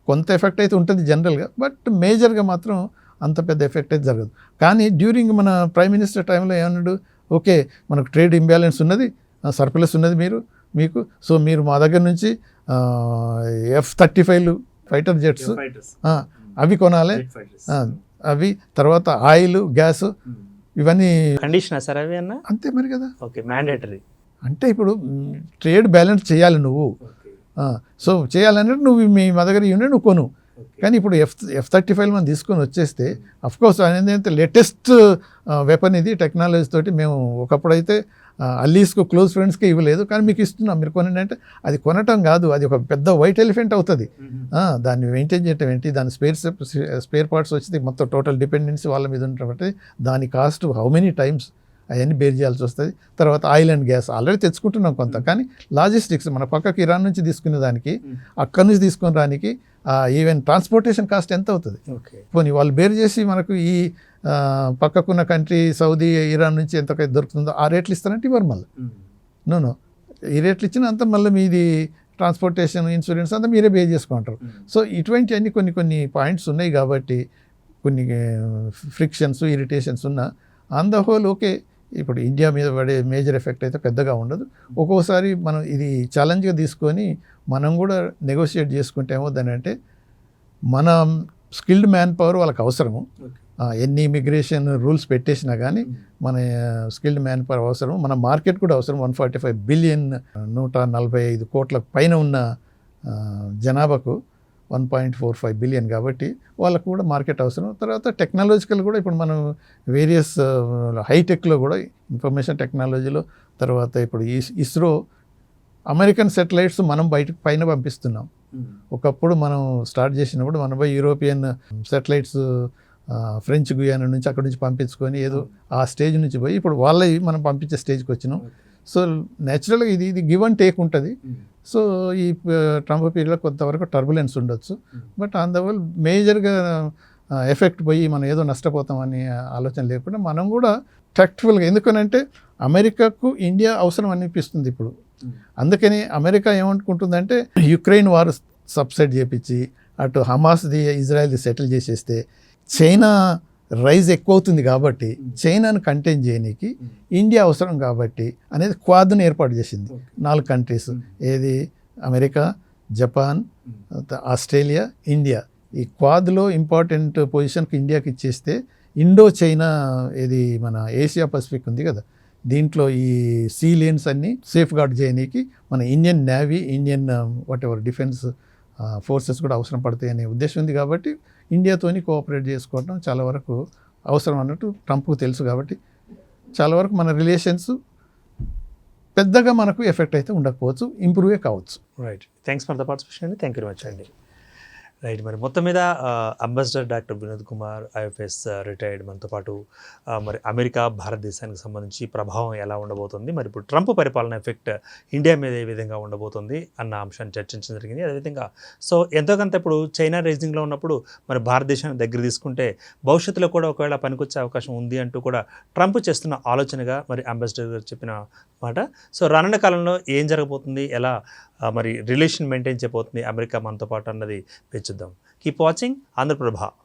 కొంత ఎఫెక్ట్ అయితే ఉంటుంది జనరల్గా, బట్ మేజర్గా మాత్రం అంత పెద్ద ఎఫెక్ట్ అయితే జరగదు. కానీ డ్యూరింగ్ మన ప్రైమ్ మినిస్టర్ టైంలో ఏమన్నాడు, ఓకే మనకు ట్రేడ్ ఇంబ్యాలెన్స్ ఉన్నది, సర్ప్లస్ ఉన్నది మీకు, సో మీరు మా దగ్గర నుంచి F-35 ఫైటర్ జెట్స్ అవి కొనాలి, అవి తర్వాత ఆయిల్ గ్యాస్ ఇవన్నీ కండిషన్ సార్ అవి అన్న అంతే మరి కదా. ఓకే, మ్యాండేటరీ అంటే ఇప్పుడు ట్రేడ్ బ్యాలెన్స్ చేయాలి నువ్వు. సో చేయాలంటే నువ్వు మా దగ్గర యూనిట్ నువ్వు కొను. కానీ ఇప్పుడు F-35 మనం తీసుకొని వచ్చేస్తే అఫ్కోర్స్ అనేది లేటెస్ట్ వెపన్ ఇది, టెక్నాలజీ తోటి మేము ఒకప్పుడు అయితే అల్లీస్కు క్లోజ్ ఫ్రెండ్స్కి ఇవ్వలేదు, కానీ మీకు ఇస్తున్నాం మీరు కొనండి అంటే అది కొనటం కాదు, అది ఒక పెద్ద వైట్ ఎలిఫెంట్ అవుతుంది. దాన్ని మెయింటైన్ చేయటం ఏంటి, దాని స్పేర్ పార్ట్స్ వచ్చి మొత్తం టోటల్ డిపెండెన్సీ వాళ్ళ మీద ఉండటం, దాని కాస్ట్ హౌ మెనీ టైమ్స్ అవన్నీ బేర్ చేయాల్సి వస్తుంది. తర్వాత ఆయిల్ అండ్ గ్యాస్ ఆల్రెడీ తెచ్చుకుంటున్నాం కొంత, కానీ లాజిస్టిక్స్ మన పక్కకి ఇరాన్ నుంచి తీసుకునే దానికి అక్కడి నుంచి తీసుకుని రానికి ఈవెన్ ట్రాన్స్పోర్టేషన్ కాస్ట్ ఎంత అవుతుంది. పోనీ వాళ్ళు బేర్ చేసి మనకు ఈ పక్కకున్న కంట్రీ సౌదీ ఇరాన్ నుంచి ఎంతకైతే దొరుకుతుందో ఆ రేట్లు ఇస్తారంటే ఇవ్వరు మళ్ళీ. నో ఈ రేట్లు ఇచ్చిన అంతా మళ్ళీ మీది ట్రాన్స్పోర్టేషన్ ఇన్సూరెన్స్ అంతా మీరే బేర్ చేసుకుంటారు. సో ఇటువంటి అన్ని కొన్ని పాయింట్స్ ఉన్నాయి కాబట్టి కొన్ని ఫ్రిక్షన్స్ ఇరిటేషన్స్ ఉన్నా ఆన్ ద హోల్ ఓకే. ఇప్పుడు ఇండియా మీద పడే మేజర్ ఎఫెక్ట్ అయితే పెద్దగా ఉండదు. ఒక్కోసారి మనం ఇది ఛాలెంజ్గా తీసుకొని మనం కూడా నెగోషియేట్ చేసుకుంటే ఏమవుతుందంటే మన స్కిల్డ్ మ్యాన్ పవర్ వాళ్ళకి అవసరము, ఎన్ని ఇమిగ్రేషన్ రూల్స్ పెట్టేసినా కానీ మన స్కిల్డ్ మ్యాన్ పవర్ అవసరం, మన మార్కెట్ కూడా అవసరం. 145 బిలియన్ 145 కోట్ల పైన ఉన్న జనాభాకు 1.45 బిలియన్ కాబట్టి వాళ్ళకు కూడా మార్కెట్ అవసరం. తర్వాత టెక్నాలజికల్ కూడా ఇప్పుడు మనం వేరియస్ హైటెక్లో కూడా ఇన్ఫర్మేషన్ టెక్నాలజీలో, తర్వాత ఇప్పుడు ఇస్రో అమెరికన్ సెటిలైట్స్ మనం పైన పంపిస్తున్నాం. ఒకప్పుడు మనం స్టార్ట్ చేసినప్పుడు మన యూరోపియన్ సెటిలైట్స్ ఫ్రెంచ్ గుయానా నుంచి అక్కడి నుంచి పంపించుకొని ఏదో ఆ స్టేజ్ నుంచి పోయి ఇప్పుడు వాళ్ళవి మనం పంపించే స్టేజ్కి వచ్చినాం. సో న్యాచురల్గా ఇది గివ్ అండ్ టేక్ ఉంటుంది. సో ఈ ట్రంప్ పీరియడ్లో కొంతవరకు టర్బులెన్స్ ఉండొచ్చు, బట్ ఆన్ ద హోల్ మేజర్గా ఎఫెక్ట్ పోయి మనం ఏదో నష్టపోతామని ఆలోచన లేకుండా మనం కూడా ట్యాక్ట్ఫుల్గా, ఎందుకనంటే అమెరికాకు ఇండియా అవసరం అనిపిస్తుంది ఇప్పుడు. అందుకని అమెరికా ఏమనుకుంటుందంటే యుక్రెయిన్ వార్ సబ్సైడ్ చేపించి అటు హమాస్ది ఇజ్రాయెల్ది సెటిల్ చేసేస్తే చైనా రైజ్ ఎక్కువ అవుతుంది కాబట్టి చైనాను కంటైన్ చేయడానికి ఇండియా అవసరం కాబట్టి అనేది క్వాడ్ను ఏర్పాటు చేసింది 4 కంట్రీస్. ఏది అమెరికా, జపాన్, ఆస్ట్రేలియా, ఇండియా. ఈ క్వాడ్లో ఇంపార్టెంట్ పొజిషన్కి ఇండియాకి ఇచ్చేస్తే ఇండో చైనా ఏది మన ఏషియా పసిఫిక్ ఉంది కదా, దీంట్లో ఈ సీ లేన్స్ అన్నీ సేఫ్ గార్డ్ చేయడానికి మన Indian navy, Indian defence forces కూడా అవసరం పడతాయి అనే ఉద్దేశం ఉంది. కాబట్టి ఇండియాతోని కోఆపరేట్ చేసుకోవడం చాలా వరకు అవసరం అన్నట్టు ట్రంప్కు తెలుసు. కాబట్టి చాలా వరకు మన రిలేషన్స్ పెద్దగా మనకు ఎఫెక్ట్ అయితే ఉండకపోవచ్చు, ఇంప్రూవే కావచ్చు. Right, thanks for the participation అండి. థ్యాంక్ యూ వెరీ మచ్ అండి. రైట్, మరి మొత్తం మీద ambassador doctor Vinod Kumar IFS retired మనతో పాటు మరి అమెరికా భారతదేశానికి సంబంధించి ప్రభావం ఎలా ఉండబోతుంది, మరి ఇప్పుడు ట్రంప్ పరిపాలన ఎఫెక్ట్ ఇండియా మీద ఏ విధంగా ఉండబోతుంది అన్న అంశాన్ని చర్చించడం జరిగింది. అదేవిధంగా సో ఎంతో కొంత ఇప్పుడు చైనా రైజింగ్లో ఉన్నప్పుడు మరి భారతదేశాన్ని దగ్గర తీసుకుంటే భవిష్యత్తులో కూడా ఒకవేళ పనికొచ్చే అవకాశం ఉంది అంటూ కూడా ట్రంప్ చేస్తున్న ఆలోచనగా మరి అంబాసిడర్ గారు చెప్పిన మాట. సో రానున్న కాలంలో ఏం జరగబోతుంది, ఎలా మరి రిలేషన్ మెయింటైన్ చేయబోతుంది అమెరికా మనతో పాటు అన్నది చూద్దాం. Keep watching Andhraprabha.